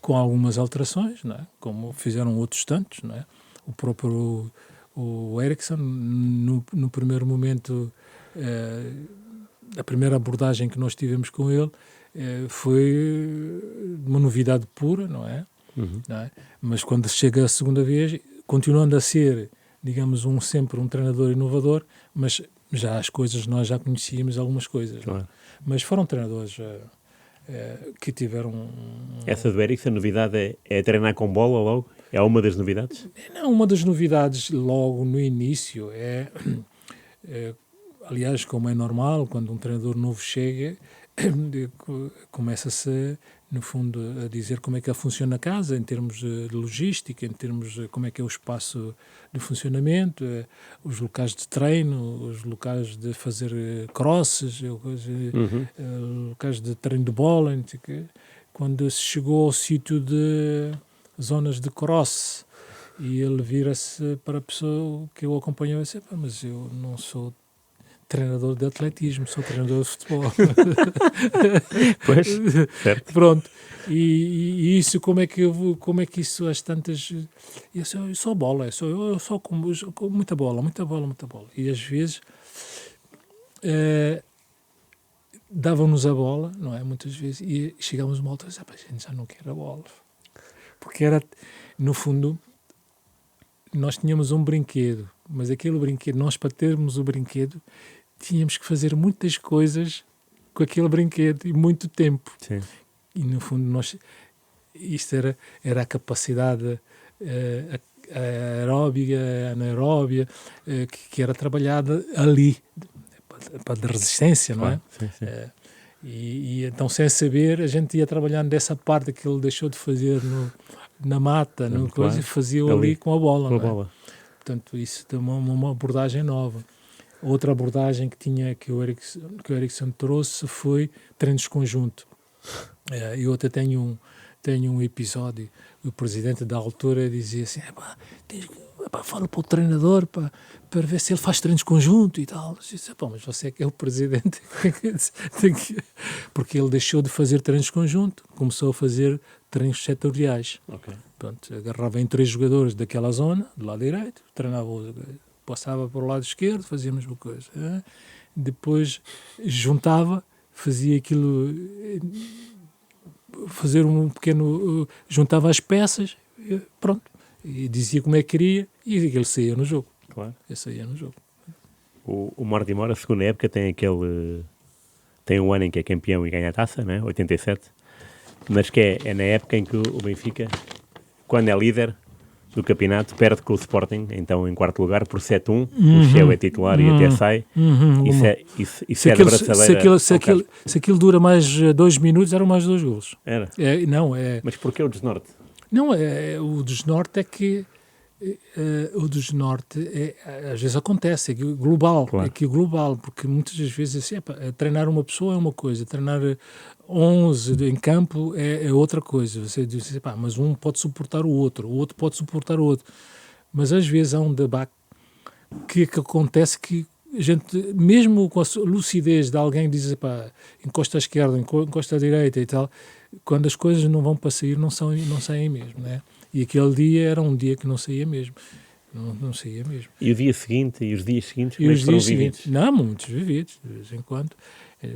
com algumas alterações, não é? Como fizeram outros tantos, não é? O próprio o Eriksen, no primeiro momento, a primeira abordagem que nós tivemos com ele foi uma novidade pura, não é? Não é? Mas quando chega a segunda vez, continuando a ser, digamos, sempre um treinador inovador, mas já as coisas, nós já conhecíamos algumas coisas. Claro. Mas foram treinadores que tiveram... Essa do Eriksen, a novidade é treinar com bola logo? É uma das novidades? Não, uma das novidades logo no início aliás, como é normal, quando um treinador novo chega, começa-se, no fundo, a dizer como é que funciona a casa, em termos de logística, em termos de como é que é o espaço de funcionamento, os locais de treino, os locais de fazer crosses, locais de treino de bola. Quando se chegou ao sítio de zonas de cross, e ele vira-se para a pessoa que eu acompanhava e disse: mas eu não sou treinador de atletismo, sou treinador de futebol. Pois, certo. Pronto. E isso, como é que isso, às tantas... Eu só bola, eu só com muita bola. E às vezes davam-nos a bola, não é? Muitas vezes, e chegávamos a uma altura e dizia: a gente já não quer a bola. Porque era, no fundo, nós tínhamos um brinquedo, mas aquele brinquedo, nós para termos o brinquedo, tínhamos que fazer muitas coisas com aquele brinquedo e muito tempo. Sim. E no fundo isto era a capacidade aeróbica, anaeróbia, que era trabalhada ali, para de resistência, Claro. Não é? Sim. E então, sem saber, a gente ia trabalhando dessa parte que ele deixou de fazer na mata, Claro. E fazia ali com a bola. Com a não é? bola. Portanto, isso é uma abordagem nova. Outra abordagem que o Eriksen trouxe foi treinos de conjunto. Eu até tenho um episódio, o presidente da altura dizia assim: fala para o treinador para ver se ele faz treinos de conjunto e tal. Eu disse: mas você é que é o presidente. Porque ele deixou de fazer treinos de conjunto, começou a fazer treinos setoriais. Okay. Pronto, agarrava em 3 jogadores daquela zona, do lado direito, treinava passava para o lado esquerdo, fazia a mesma coisa. Depois juntava, fazia aquilo, fazer um pequeno, juntava as peças, pronto, e dizia como é que queria, e ele saía no jogo. Claro. Ele saía no jogo. O Mortimer, a segunda época, tem um ano em que é campeão e ganha a taça, né? 87, mas que é na época em que o Benfica, quando é líder do campeonato, perde com o Sporting, então em quarto lugar, por 7-1, o Chel é titular e até sai, isso é da braçadeira. Se aquilo dura mais 2 minutos, eram mais 2 golos. Era? Mas porquê o desnorte? Não, o desnorte é que às vezes acontece, é global, Claro. Global, porque muitas das vezes assim, treinar uma pessoa é uma coisa, treinar 11 em campo é outra coisa. Você diz assim: mas um pode suportar o outro pode suportar o outro. mas às vezes há um debate que acontece que a gente, mesmo com a lucidez de alguém que diz, pá, encosta à esquerda, encosta à direita e tal, quando as coisas não vão para sair, não saem mesmo, né? E aquele dia era um dia que não saía mesmo. Não saía mesmo. E o dia seguinte, e os dias seguintes, E como é os que foram dias vividos? seguintes? Não, muitos vividos, de vez em quando.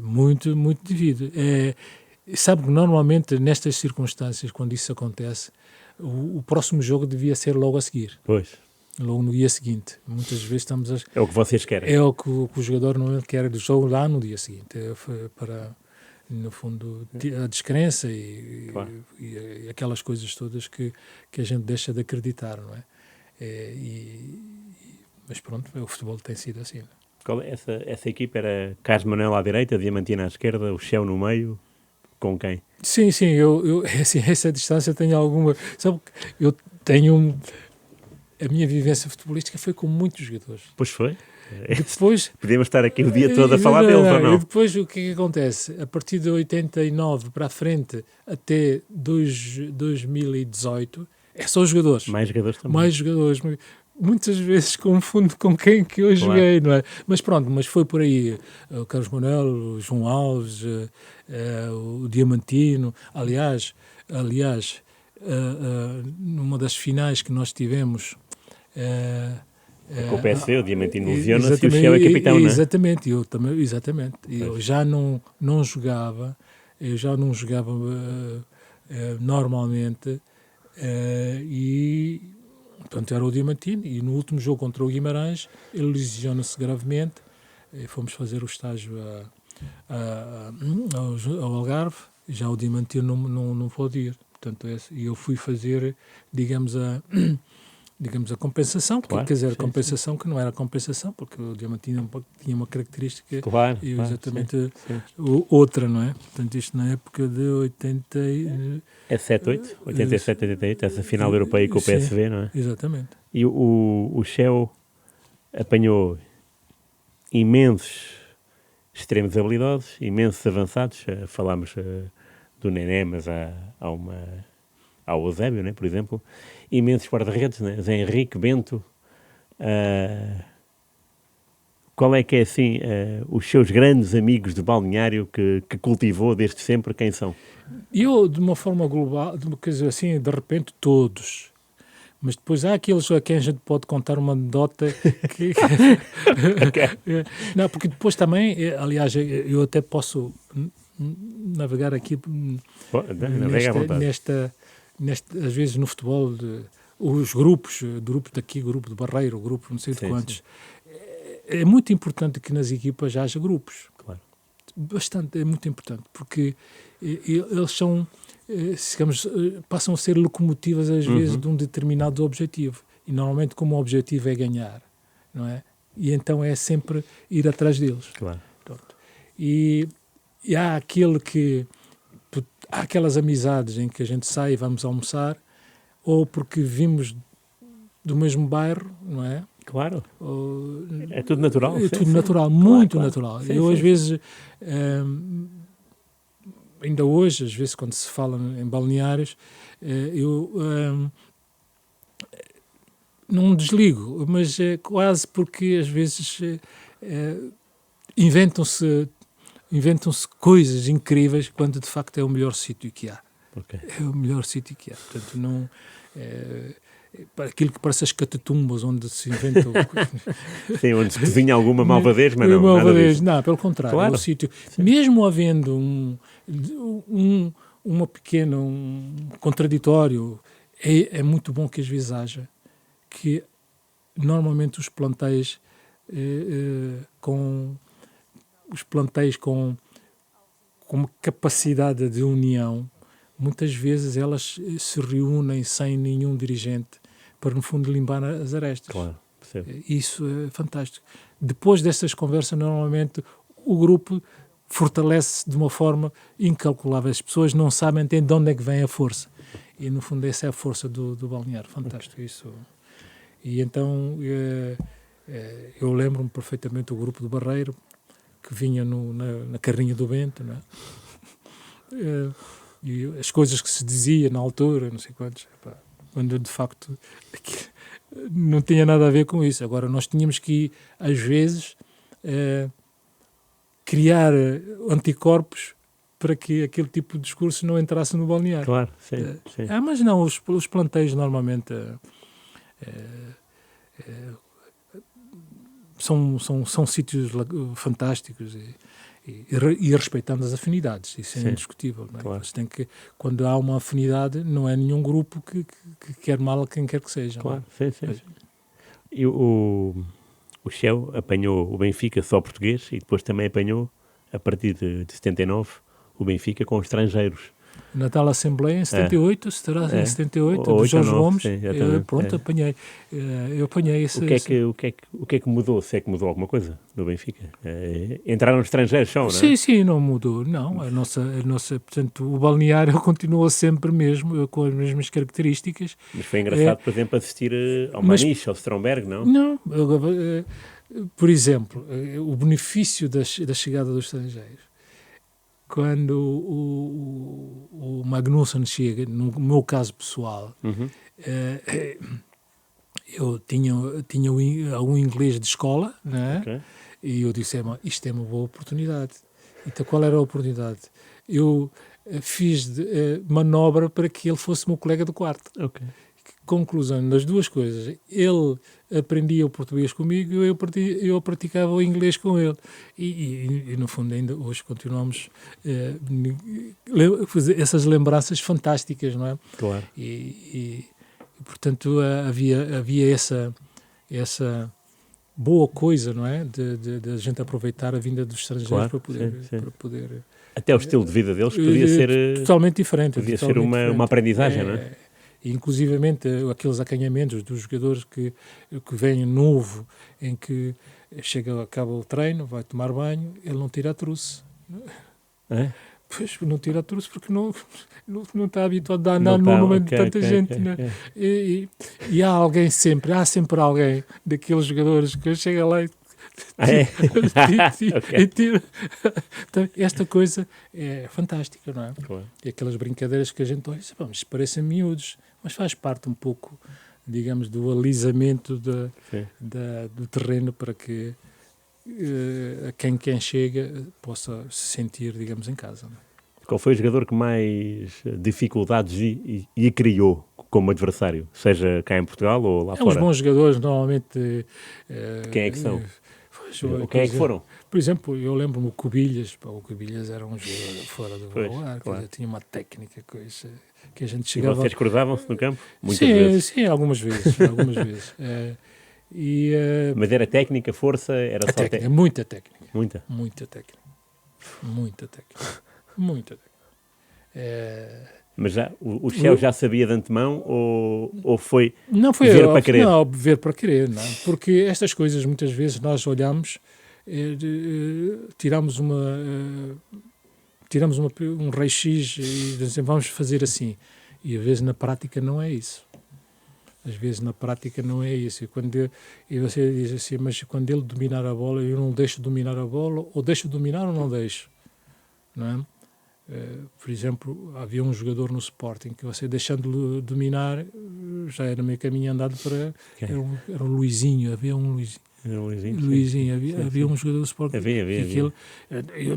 Muito, muito vivido. Sabe que normalmente, nestas circunstâncias, quando isso acontece, o próximo jogo devia ser logo a seguir. Pois, Logo no dia seguinte. Muitas vezes estamos a... é o que vocês querem. É o que o jogador normalmente quer do jogo lá no dia seguinte. Para, no fundo, a descrença Claro. e aquelas coisas todas que a gente deixa de acreditar, não é? Mas pronto, o futebol tem sido assim. Essa equipa era Carlos Manuel à direita, Diamantina à esquerda, o Cheu no meio, com quem? Sim, assim, essa distância tenho alguma... Sabe, eu tenho... A minha vivência futebolística foi com muitos jogadores. Pois foi. Depois... Podíamos estar aqui o dia todo a falar deles, ou não? E depois o que é que acontece? A partir de 89 para a frente até 2018, é só jogadores. Mais jogadores também. Mais jogadores. Muitas vezes confundo com quem que eu joguei, não é? Mas pronto, mas foi por aí. O Carlos Manuel, o João Alves, o Diamantino. Aliás, numa das finais que nós tivemos... com o PSV, o Diamantino lesiona-se e o Cheu é capitão, não é? Exatamente, eu também, exatamente. Eu já não jogava, normalmente, e portanto era o Diamantino, e no último jogo contra o Guimarães ele lesiona-se gravemente, e fomos fazer o estágio ao Algarve, e já o Diamantino não pôde ir. Portanto, e eu fui fazer, digamos, a compensação, Claro, quer dizer, sim, a compensação que não era compensação, porque o Diamantino tinha uma característica Claro, exatamente sim. outra, não é? Portanto, isto na época de 80... É 7-8, 87-88, essa final europeia com o PSV, não é? Exatamente. E o Cheu apanhou imensos extremos habilidosos, imensos avançados, falámos do Nené, mas há o Eusébio, né, por exemplo, imensos guarda-redes, né? Zé Henrique, Bento. Qual é que é, assim, os seus grandes amigos de balneário que cultivou desde sempre, quem são? Eu, de uma forma global, quer dizer assim, de repente, todos. Mas depois há aqueles a quem a gente pode contar uma anedota que... Não, porque depois também, aliás, eu até posso navegar aqui navega à vontade. às vezes no futebol, os grupos daqui, grupo de Barreiro, grupo não sei de quantos. Sim. É muito importante que nas equipas haja grupos. Claro. Bastante, é muito importante, porque eles são, digamos, passam a ser locomotivas às vezes de um determinado objetivo. E normalmente como o objetivo é ganhar, não é? E então é sempre ir atrás deles. Claro. Pronto. E há aquelas amizades em que a gente sai e vamos almoçar, ou porque vimos do mesmo bairro, não é? Claro. É tudo natural. É tudo natural, muito claro. natural. Eu às vezes, ainda hoje, às vezes quando se fala em balneários, eu não desligo, mas é quase porque às vezes inventam-se coisas incríveis quando de facto é o melhor sítio que há. Okay. É o melhor sítio que há. Portanto, não... aquilo que parece as catatumbas onde se inventam... Sim, onde se cozinha alguma malvadez, mas não, malvadez, não, pelo contrário. Claro. É o sítio... Mesmo havendo uma pequena, contraditório, é muito bom que às vezes haja, que normalmente os plantéis com uma capacidade de união, muitas vezes elas se reúnem sem nenhum dirigente para, no fundo, limpar as arestas. Claro, percebo. Isso é fantástico. Depois dessas conversas, normalmente, o grupo fortalece-se de uma forma incalculável. As pessoas não sabem até de onde é que vem a força. E, no fundo, essa é a força do balneário. Fantástico isso. E então, eu lembro-me perfeitamente do grupo do Barreiro, que vinha na carrinha do Bento, não é? E as coisas que se dizia na altura, não sei quantos, quando de facto não tinha nada a ver com isso. Agora, nós tínhamos que, às vezes, criar anticorpos para que aquele tipo de discurso não entrasse no balneário. Claro, sim. Mas não, os planteios normalmente são sítios fantásticos e respeitando as afinidades, isso é indiscutível. Não é? Claro. Você tem que, quando há uma afinidade, não é nenhum grupo que quer mal a quem quer que seja. Claro, não é? sim. E o Shell apanhou o Benfica só português e depois também apanhou, a partir de 79, o Benfica com estrangeiros. Natal Assembleia em 78, será em 78, do Jorge Gomes. Pronto, apanhei. Eu apanhei esse. O que é que mudou? Se é que mudou alguma coisa no Benfica? Entraram estrangeiros só, não é? Sim, não mudou. Não, a nossa, portanto, o balneário continua sempre mesmo, com as mesmas características. Mas foi engraçado, por exemplo, assistir ao Maniche, ao Stromberg, não? Não. Por exemplo, o benefício da chegada dos estrangeiros. Quando o Magnusson chega, no meu caso pessoal, eu tinha um inglês de escola, né? Okay. E eu disse, isto é uma boa oportunidade. Então, qual era a oportunidade? Eu fiz manobra para que ele fosse meu colega de quarto. Okay. Conclusão das duas coisas, ele aprendia o português comigo e eu praticava o inglês com ele e no fundo ainda hoje continuamos fazer essas lembranças fantásticas, não é? Claro. E portanto havia essa boa coisa, não é? De a gente aproveitar a vinda dos estrangeiros, claro, para poder até o estilo de vida deles podia ser totalmente diferente. Podia ser uma aprendizagem, não é? E, inclusivamente aqueles acanhamentos dos jogadores que vêm novo, em que acaba o treino, vai tomar banho, ele não tira a trouxe. É? Pois, não tira a trouxe porque não está habituado a andar no meio de tanta gente. Né? E há sempre alguém daqueles jogadores que chega lá e tira. Então, esta coisa é fantástica, não é? Claro. E aquelas brincadeiras que a gente olha, parecem miúdos, mas faz parte um pouco, digamos, do alisamento do terreno para que quem chega possa se sentir, digamos, em casa. Não é? Qual foi o jogador que mais dificuldades e criou como adversário? Seja cá em Portugal ou lá fora? Os bons jogadores, normalmente... Quem é que são? Quem é que foram? Por exemplo, eu lembro-me o Cubilhas. O Cubilhas era um jogador fora do lugar, claro. Tinha uma técnica que a gente chegava... E vocês cruzavam-se no campo? Muitas vezes? Sim, algumas vezes. Mas era técnica, força? Era só técnica? Muita técnica. Muita? Muita técnica. Muita técnica. Muita técnica. Mas o Shell já sabia de antemão ou foi, ver para querer? Não, ver para querer, não. Porque estas coisas muitas vezes nós olhamos, tiramos um raio-x e dizemos vamos fazer assim. E às vezes na prática não é isso. Às vezes na prática não é isso. E você diz assim, mas quando ele dominar a bola, eu não deixo dominar a bola, ou deixo dominar ou não deixo. Não é? Por exemplo, havia um jogador no Sporting que você deixando-lhe dominar já era meio caminho andado para... Era um Luizinho, havia um Luizinho. Havia um jogador do Sporting. Havia.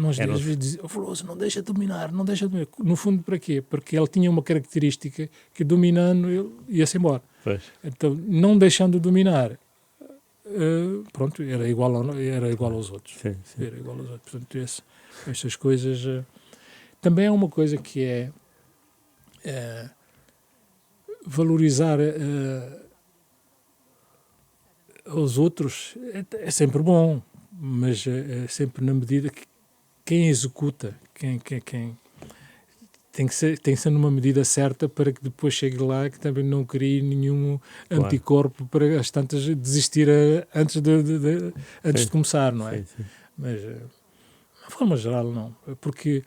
Nós às vezes dizíamos, Veloso, não deixa dominar. No fundo, para quê? Porque ele tinha uma característica que dominando ele ia-se embora. Pois. Então, não deixando dominar, pronto, era igual aos outros. Sim. Era igual aos outros. Portanto, essas coisas... Também é uma coisa que é valorizar os outros é sempre bom, mas é sempre na medida que quem executa, quem tem que ser numa medida certa para que depois chegue lá que também não crie nenhum anticorpo para as tantas desistir antes de começar, não é? Sim. Mas, de forma geral, não. Porque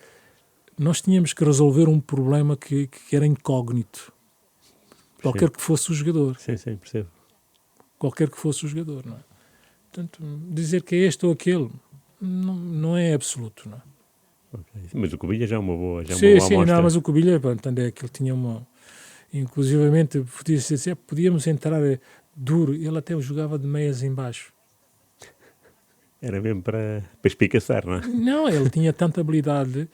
nós tínhamos que resolver um problema que era incógnito. Qualquer que fosse o jogador. Sim, percebo. Qualquer que fosse o jogador, não é? Portanto, dizer que é este ou aquele não é absoluto, não é? Okay. Mas o Cubilha já é uma boa amostra. Não, mas o Cubilha, portanto, é que ele tinha uma... Inclusivamente, podíamos entrar duro. Ele até jogava de meias em baixo. Era mesmo para espicaçar, não é? Não, ele tinha tanta habilidade,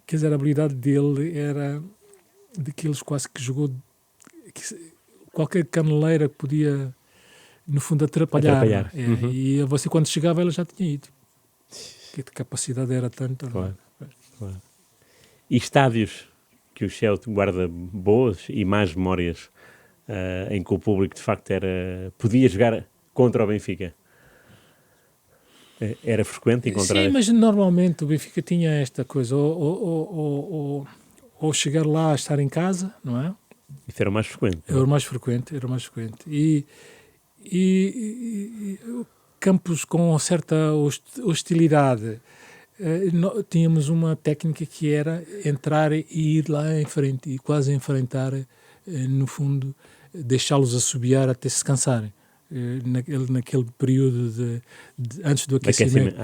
quer dizer, a habilidade dele era daqueles quase que jogou qualquer caneleira que podia, no fundo, atrapalhar. E você, quando chegava, ele já tinha ido. Que a capacidade era tanta. Claro. E estádios que o Shell guarda boas e más memórias, em que o público, de facto, podia jogar contra o Benfica? Era frequente encontrar? Sim, mas normalmente o Benfica tinha esta coisa, ou chegar lá a estar em casa, não é? Isso era o mais frequente. Era o mais frequente. E campos com certa hostilidade. Tínhamos uma técnica que era entrar e ir lá em frente e quase enfrentar, no fundo, deixá-los assobiar até se cansarem. Naquele período antes do aquecimento.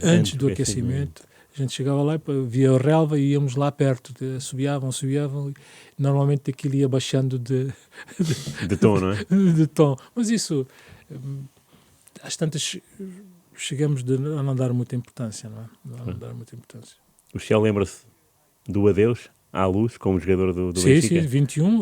Antes do aquecimento. A gente chegava lá, via o relva e íamos lá perto, assobiavam, e normalmente aquilo ia baixando de tom, não é? de tom. Mas isso, às tantas, chegamos a não dar muita importância, não é? Não dar muita importância. O Shell lembra-se do adeus à luz como jogador do sim, Benfica? Sim,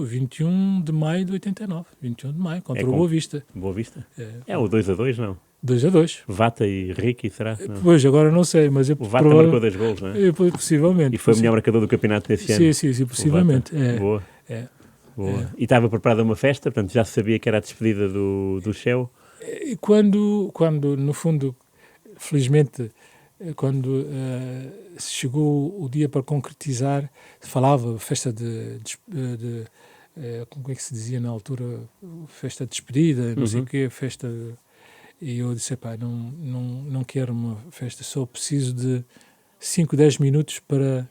21 de maio de 89. 21 de maio, contra o Boa Vista. Boa Vista? É o 2-2, não? 2-2. Vata e Ricky, será? Não. Pois, agora não sei, mas... O Vata marcou 2 golos, não é? Possivelmente. E foi o melhor marcador do campeonato desse ano. Sim, possivelmente. Boa. Boa. E estava preparada uma festa, portanto já se sabia que era a despedida do Shell? Quando, no fundo, felizmente, quando chegou o dia para concretizar, falava festa como é que se dizia na altura? Festa de despedida, não sei o quê, festa... E eu disse, não quero uma festa, só preciso de 5, 10 minutos para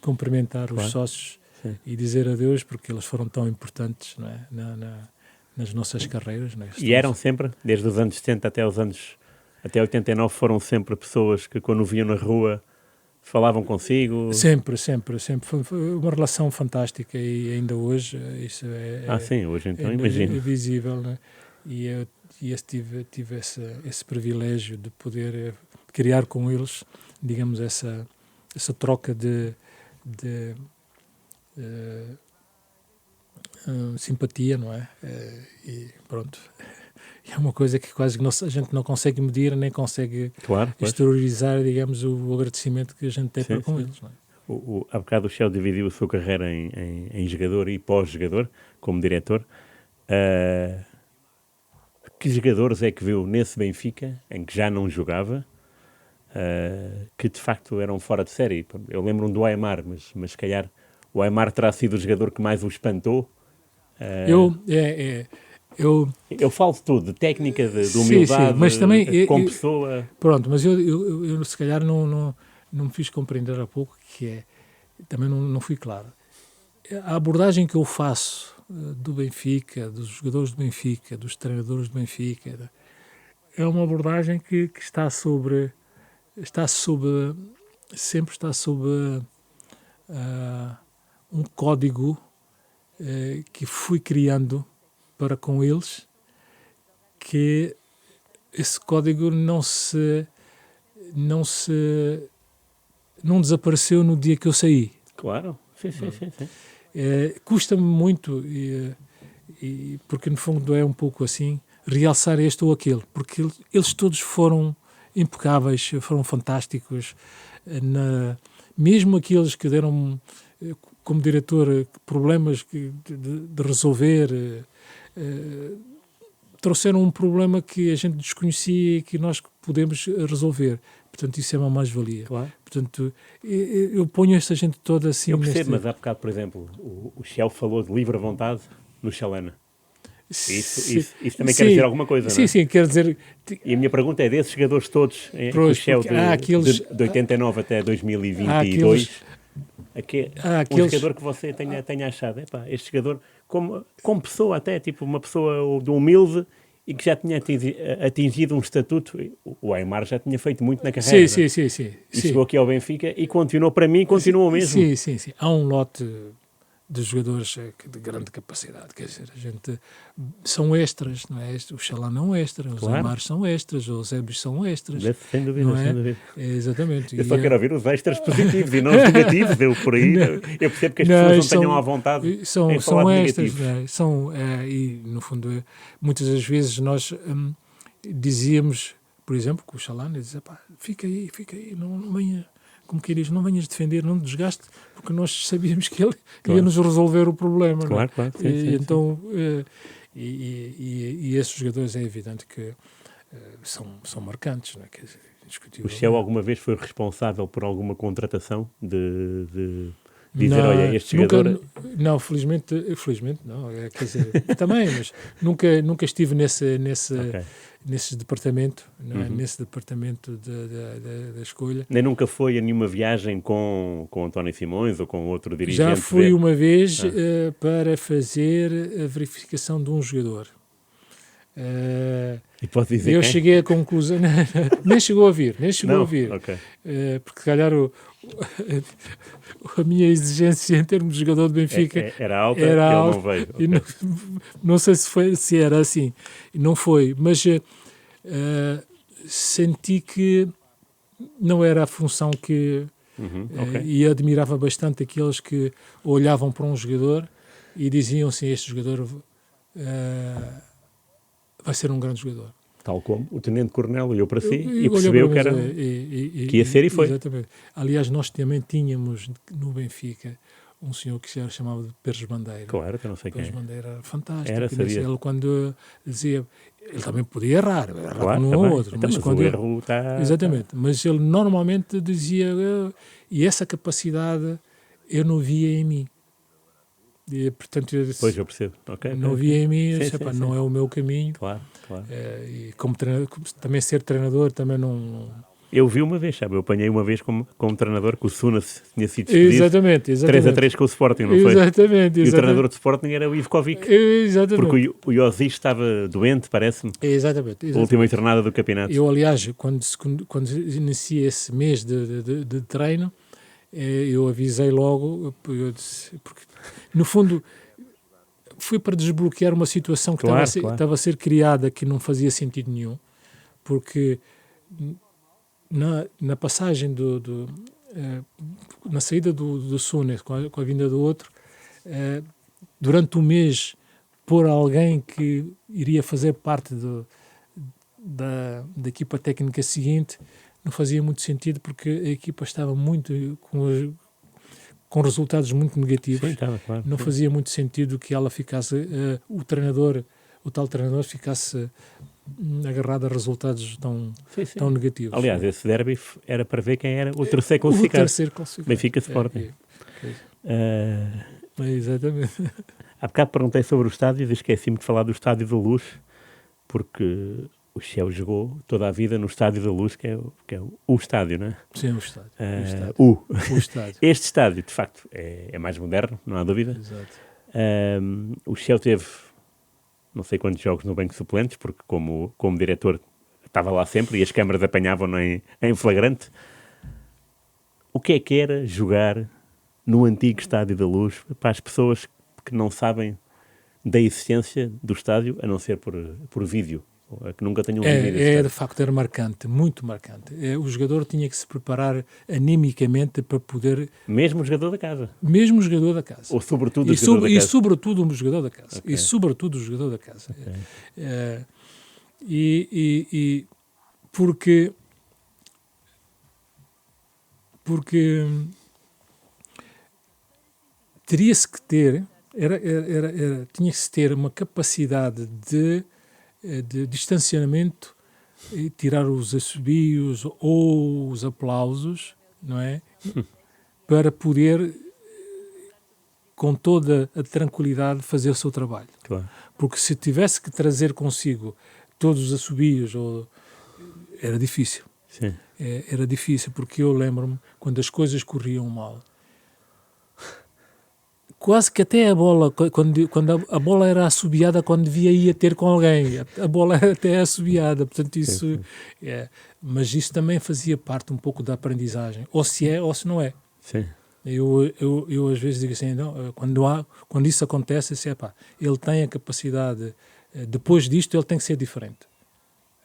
cumprimentar os sócios e dizer adeus, porque eles foram tão importantes, não é? nas nossas carreiras. Não é? E eram sempre, desde os anos 70 até 89, foram sempre pessoas que quando o viam na rua falavam consigo? Sempre. Foi uma relação fantástica e ainda hoje isso sim, hoje então imagino. É visível, não é? E eu tive esse privilégio de poder criar com eles, digamos, essa troca de simpatia, não é? E pronto. É uma coisa que quase a gente não consegue medir, nem consegue exteriorizar, digamos, o agradecimento que a gente tem para com eles. Não é? Há bocado o Shell dividiu a sua carreira em jogador e pós-jogador, como diretor. Que jogadores é que viu nesse Benfica, em que já não jogava, que de facto eram fora de série? Eu lembro-me do Aimar, mas se calhar o Aimar terá sido o jogador que mais o espantou. Eu falo de tudo, de técnica, de humildade, mas também, como pessoa. Pronto, mas eu se calhar não me fiz compreender há pouco, que também não fui claro. A abordagem que eu faço do Benfica, dos jogadores do Benfica, dos treinadores do Benfica, é uma abordagem que sempre está sob um código que fui criando para com eles, que esse código não desapareceu no dia que eu saí. Claro, sim. Custa-me muito, porque no fundo é um pouco assim, realçar este ou aquele, porque eles todos foram impecáveis, foram fantásticos, mesmo aqueles que deram, como diretor, problemas de resolver, trouxeram um problema que a gente desconhecia e que nós podemos resolver. Portanto, isso é uma mais-valia. Claro. Portanto, eu ponho esta gente toda assim... Eu percebo, mas há bocado, por exemplo, o Shell falou de livre vontade no Chalana. Isso também quer dizer alguma coisa, não é? Sim, quer dizer... E a minha pergunta é, desses jogadores todos, o Shell de 89 até 2022, um jogador que você tenha achado, este jogador, como pessoa até, tipo uma pessoa de humilde, e que já tinha atingido um estatuto, o Aimar já tinha feito muito na carreira. Sim. E chegou aqui ao Benfica e continuou, para mim, continua o mesmo. Sim. Há um lote de jogadores de grande capacidade, quer dizer, a gente são extras, não é? O Chalana é um extra, os Claro. Amares são extras, os Ebis são extras, Sem dúvida, não é? sem dúvida. Exatamente. Eu só quero ouvir os extras positivos e não os negativos. Eu por aí, eu percebo que as pessoas não tenham à vontade em falar são de extras, negativos. não é? São, e no fundo, muitas das vezes nós dizíamos, por exemplo, que o Chalana dizia, pá, fica aí, não venha, como que diz, não venhas defender, não desgaste, porque nós sabíamos que ele ia nos resolver o problema. Não é? Claro. Sim, E sim, então, e esses jogadores é evidente que são marcantes, não é? Quer dizer, O indiscutível. Shell alguma vez foi responsável por alguma contratação de dizer, olha, este jogador... Não, felizmente não, quer dizer, também, mas nunca estive nesse departamento, não é? Nesse departamento da escolha. Nem nunca foi a nenhuma viagem com António Simões ou com outro dirigente? Já fui uma vez para fazer a verificação de um jogador. E pode dizer Eu quem? cheguei à conclusão, nem chegou a vir, Ok. porque se calhar a minha exigência em termos de jogador de Benfica Era alta era e ele alta, não veio. e Ok. não sei se era assim, não foi, mas senti que não era a função que Ok. e admirava bastante aqueles que olhavam para um jogador e diziam assim, este jogador vai ser um grande jogador. Tal como o Tenente Coronel olhou para si E e percebeu olhou que, para era, mim, que ia ser e foi. Exatamente. Aliás, nós também tínhamos no Benfica um senhor que se chamava de Pérez Bandeira. Claro, que eu não sei quem Pérez é. Bandeira era fantástico. Era, sabia. Ele quando dizia... Ele também podia errar Claro, um também. ou outro. Então, mas quando o erro está... Exatamente. Mas ele normalmente dizia... e essa capacidade eu não via em mim. E, portanto, eu disse, Pois, eu percebo. Okay, não ok. via em mim, Sim, disse, sim, "Epá, sim. não é o meu caminho." Claro. E como também ser treinador, também não... Eu vi uma vez, sabe? Eu apanhei uma vez como treinador que o Suna tinha sido despedido. Exatamente. 3-3 com o Sporting, não foi? Exatamente. E o treinador do Sporting era o Ivkovic. Exatamente. Porque o Josi estava doente, parece-me. Exatamente. A última jornada do campeonato. Eu, aliás, quando inicia esse mês de treino, eu avisei logo, eu disse, porque, no fundo, foi para desbloquear uma situação que estava a ser criada que não fazia sentido nenhum, porque na passagem na saída do Sune com a vinda do outro, durante o mês, pôr alguém que iria fazer parte da equipa técnica seguinte não fazia muito sentido, porque a equipa estava muito com resultados muito negativos. Sim, estava, claro. Não fazia muito sentido que ela ficasse, o tal treinador ficasse agarrado a resultados tão negativos. Aliás, esse derby era para ver quem era o terceiro classificado. Benfica Sporting. Exatamente. Há bocado perguntei sobre o estádio e esqueci-me de falar do Estádio da Luz, porque o Shell jogou toda a vida no Estádio da Luz, que é o estádio, não é? Sim, o estádio. O estádio. Este estádio, de facto, é mais moderno, não há dúvida. Exato. O Shell teve não sei quantos jogos no banco de suplentes, porque como diretor estava lá sempre e as câmaras apanhavam-no em flagrante. O que era jogar no antigo Estádio da Luz para as pessoas que não sabem da existência do estádio, a não ser por vídeo, que nunca tenham vivido de facto, era marcante, muito marcante. O jogador tinha que se preparar animicamente para poder... Mesmo o jogador da casa? Mesmo o jogador da casa. Ou sobretudo o jogador da casa? E sobretudo o jogador da casa. Okay. E sobretudo o jogador da casa. Okay. Porque teria-se que ter... tinha-se ter uma capacidade de distanciamento e tirar os assobios ou os aplausos, não é? Para poder, com toda a tranquilidade, fazer o seu trabalho. Claro. Porque se tivesse que trazer consigo todos os assobios, era difícil. Sim. Era difícil, porque eu lembro-me, quando as coisas corriam mal, quase que até a bola, quando a bola era assobiada, quando ia ter com alguém, a bola era até assobiada, portanto isso... Mas isso também fazia parte um pouco da aprendizagem, ou se é ou se não é. Sim. Eu às vezes digo assim, não, quando isso acontece, assim, ele tem a capacidade, depois disto ele tem que ser diferente.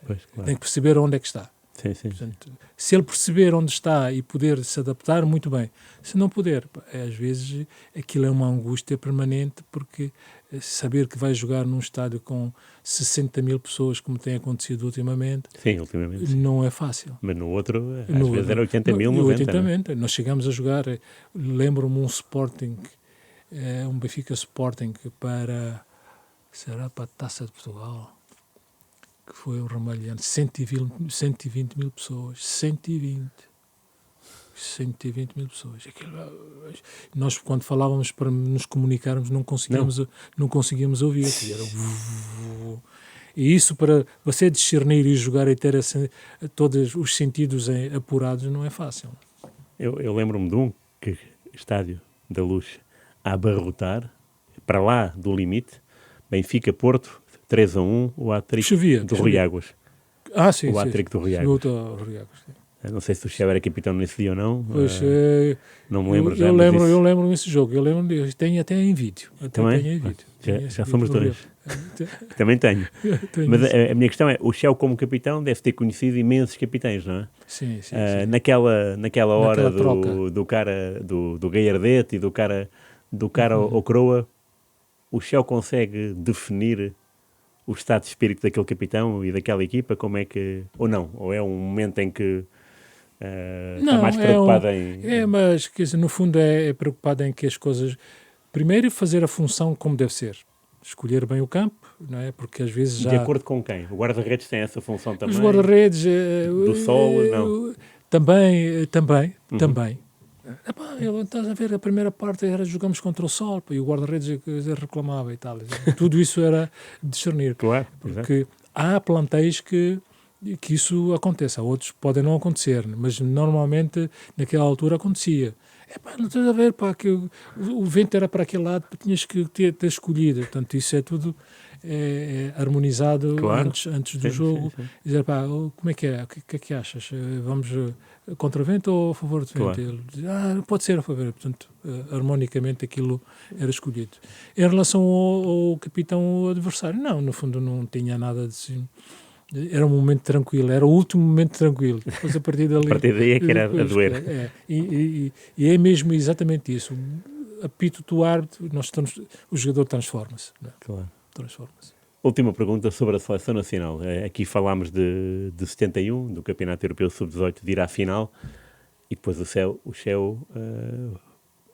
Pois, claro. Tem que perceber onde é que está. Sim, sim. Portanto, se ele perceber onde está e poder se adaptar, muito bem. Se não puder, às vezes aquilo é uma angústia permanente, porque saber que vai jogar num estádio com 60 mil pessoas, como tem acontecido ultimamente, Sim, ultimamente. não é fácil. Mas no outro, às vezes era 80 mil, 90. 80, nós chegamos a jogar, lembro-me um Sporting, um Benfica Sporting será para a Taça de Portugal, que foi o Ramalhante, 120 mil pessoas, 120 mil pessoas. Nós, quando falávamos para nos comunicarmos, não conseguíamos ouvir. E isso, para você discernir e jogar e ter todos os sentidos apurados, não é fácil. Eu lembro-me de estádio da Luz a abarrotar, para lá do limite, Benfica-Porto, 3-1, o hat-trick do Rui Águas. Sim, o hat-trick do Rui Águas. Não sei se o Chel era capitão nesse dia ou não. Pois, não me lembro já. Eu lembro desse jogo. Eu lembro disso. Tenho até em vídeo. Também? Já somos dois. Também tenho. Mas a minha questão é, o Chel como capitão deve ter conhecido imensos capitães, não é? Sim. Naquela hora do cara do Gaiardete e do cara ao Croa, o Chel consegue definir o estado de espírito daquele capitão e daquela equipa, como é que... Ou não? Ou é um momento em que está mais preocupado em... mas quer dizer, no fundo é preocupado em que as coisas... Primeiro, fazer a função como deve ser. Escolher bem o campo, não é? Porque às vezes já... De acordo com quem? O guarda-redes tem essa função também? Os guarda-redes... do sol, não? Também. Estás a ver, a primeira parte era jogamos contra o sol, e o guarda-redes reclamava e tal. Tudo isso era discernir. Claro, porque há plantéis que isso aconteça, outros podem não acontecer, mas normalmente naquela altura acontecia. Não estás a ver, que o vento era para aquele lado, tinhas que ter escolhido. Portanto, isso é tudo harmonizado, claro, antes do jogo. Sim. Dizer, como é que é? O que é que achas? Vamos contra o vento ou a favor do vento? Claro. Ele diz, pode ser a favor. Portanto, harmonicamente aquilo era escolhido. Em relação ao capitão adversário, não, no fundo não tinha nada de assim. Era um momento tranquilo, era o último momento tranquilo. Depois, a partir daí é que era a doer. E é mesmo exatamente isso. Apito do árbitro, o jogador transforma-se. Claro. Transforma-se. Última pergunta sobre a Seleção Nacional. Aqui falámos de 71, do Campeonato Europeu Sub-18, de ir à final, e depois o Chel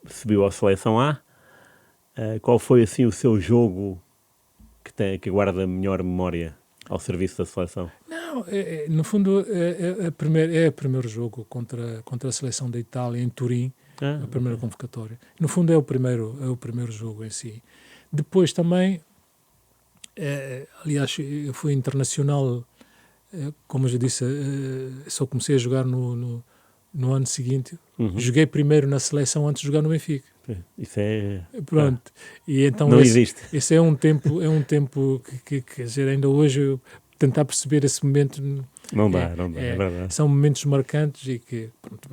subiu à Seleção A. Qual foi, assim, o seu jogo que guarda melhor memória ao serviço da seleção? Não, no fundo é o primeiro jogo contra a seleção da Itália em Turim, a primeira convocatória. No fundo é o primeiro jogo em si. Depois também, aliás, eu fui internacional, como eu já disse, só comecei a jogar no ano seguinte. Joguei primeiro na seleção antes de jogar no Benfica. Isso é... Pronto. E então não existe. Esse é um tempo que quer dizer, ainda hoje eu tentar perceber esse momento... Não dá, é verdade. São momentos marcantes e que... Pronto,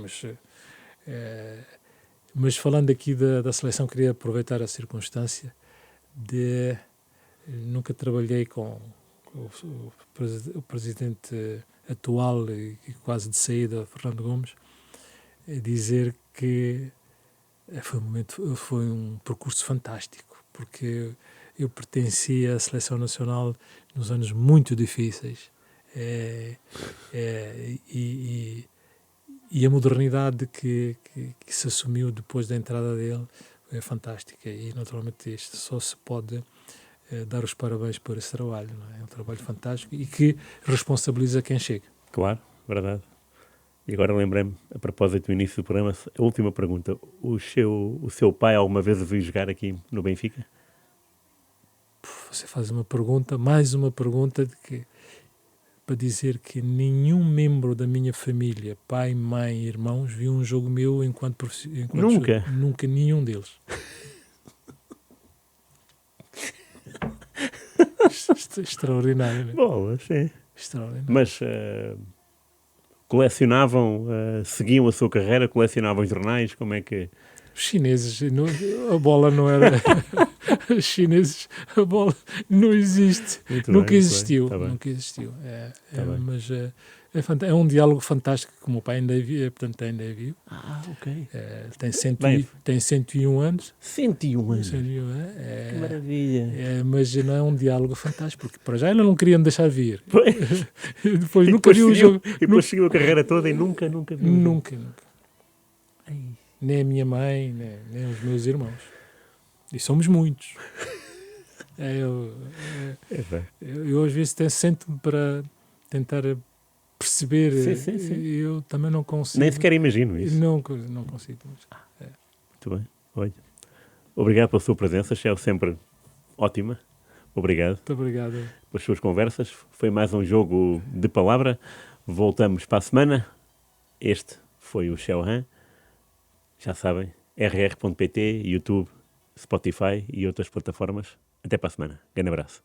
mas falando aqui da seleção, queria aproveitar a circunstância de... Nunca trabalhei com o presidente atual e quase de saída, Fernando Gomes, dizer que foi um percurso fantástico, porque eu pertencia à Seleção Nacional nos anos muito difíceis e a modernidade que se assumiu depois da entrada dele é fantástica, e naturalmente isto só se pode dar os parabéns por esse trabalho, não é? É um trabalho fantástico e que responsabiliza quem chega. Claro, verdade. E agora lembrei-me, a propósito do início do programa, a última pergunta. O seu pai alguma vez o viu jogar aqui no Benfica? Você faz mais uma pergunta para dizer que nenhum membro da minha família, pai, mãe, irmãos, viu um jogo meu enquanto nunca? Jogo. Nunca, nenhum deles. Extraordinário, não é? Boa, sim. Extraordinário. Mas... colecionavam, seguiam a sua carreira, colecionavam jornais, como é que... Os chineses, a bola não era... Os chineses, a bola não existe. Muito Nunca bem, muito existiu. bem. Tá bem. Nunca existiu. Tá bem. Mas é um diálogo fantástico que o meu pai ainda viu. Portanto, ainda viu. Ok. Tem 101 anos. 101 anos. 101, Que maravilha. mas não é um diálogo fantástico, porque para já ele não queria me deixar vir. Pois. Depois E nunca depois viu o seguiu- jogo. E depois seguiu a carreira toda e nunca viu. o jogo. Nunca. Ai. Nem a minha mãe, nem os meus irmãos. E somos muitos. Eu às vezes sento-me para tentar perceber. Sim. Eu também não consigo. Nem sequer imagino isso. Não consigo. Muito bem. Olha. Obrigado pela sua presença, Shell, sempre ótima. Obrigado Muito obrigado. pelas suas conversas. Foi mais um jogo de palavra. Voltamos para a semana. Este foi o Shell Han. Já sabem, rr.pt, YouTube, Spotify e outras plataformas. Até para a semana. Grande abraço.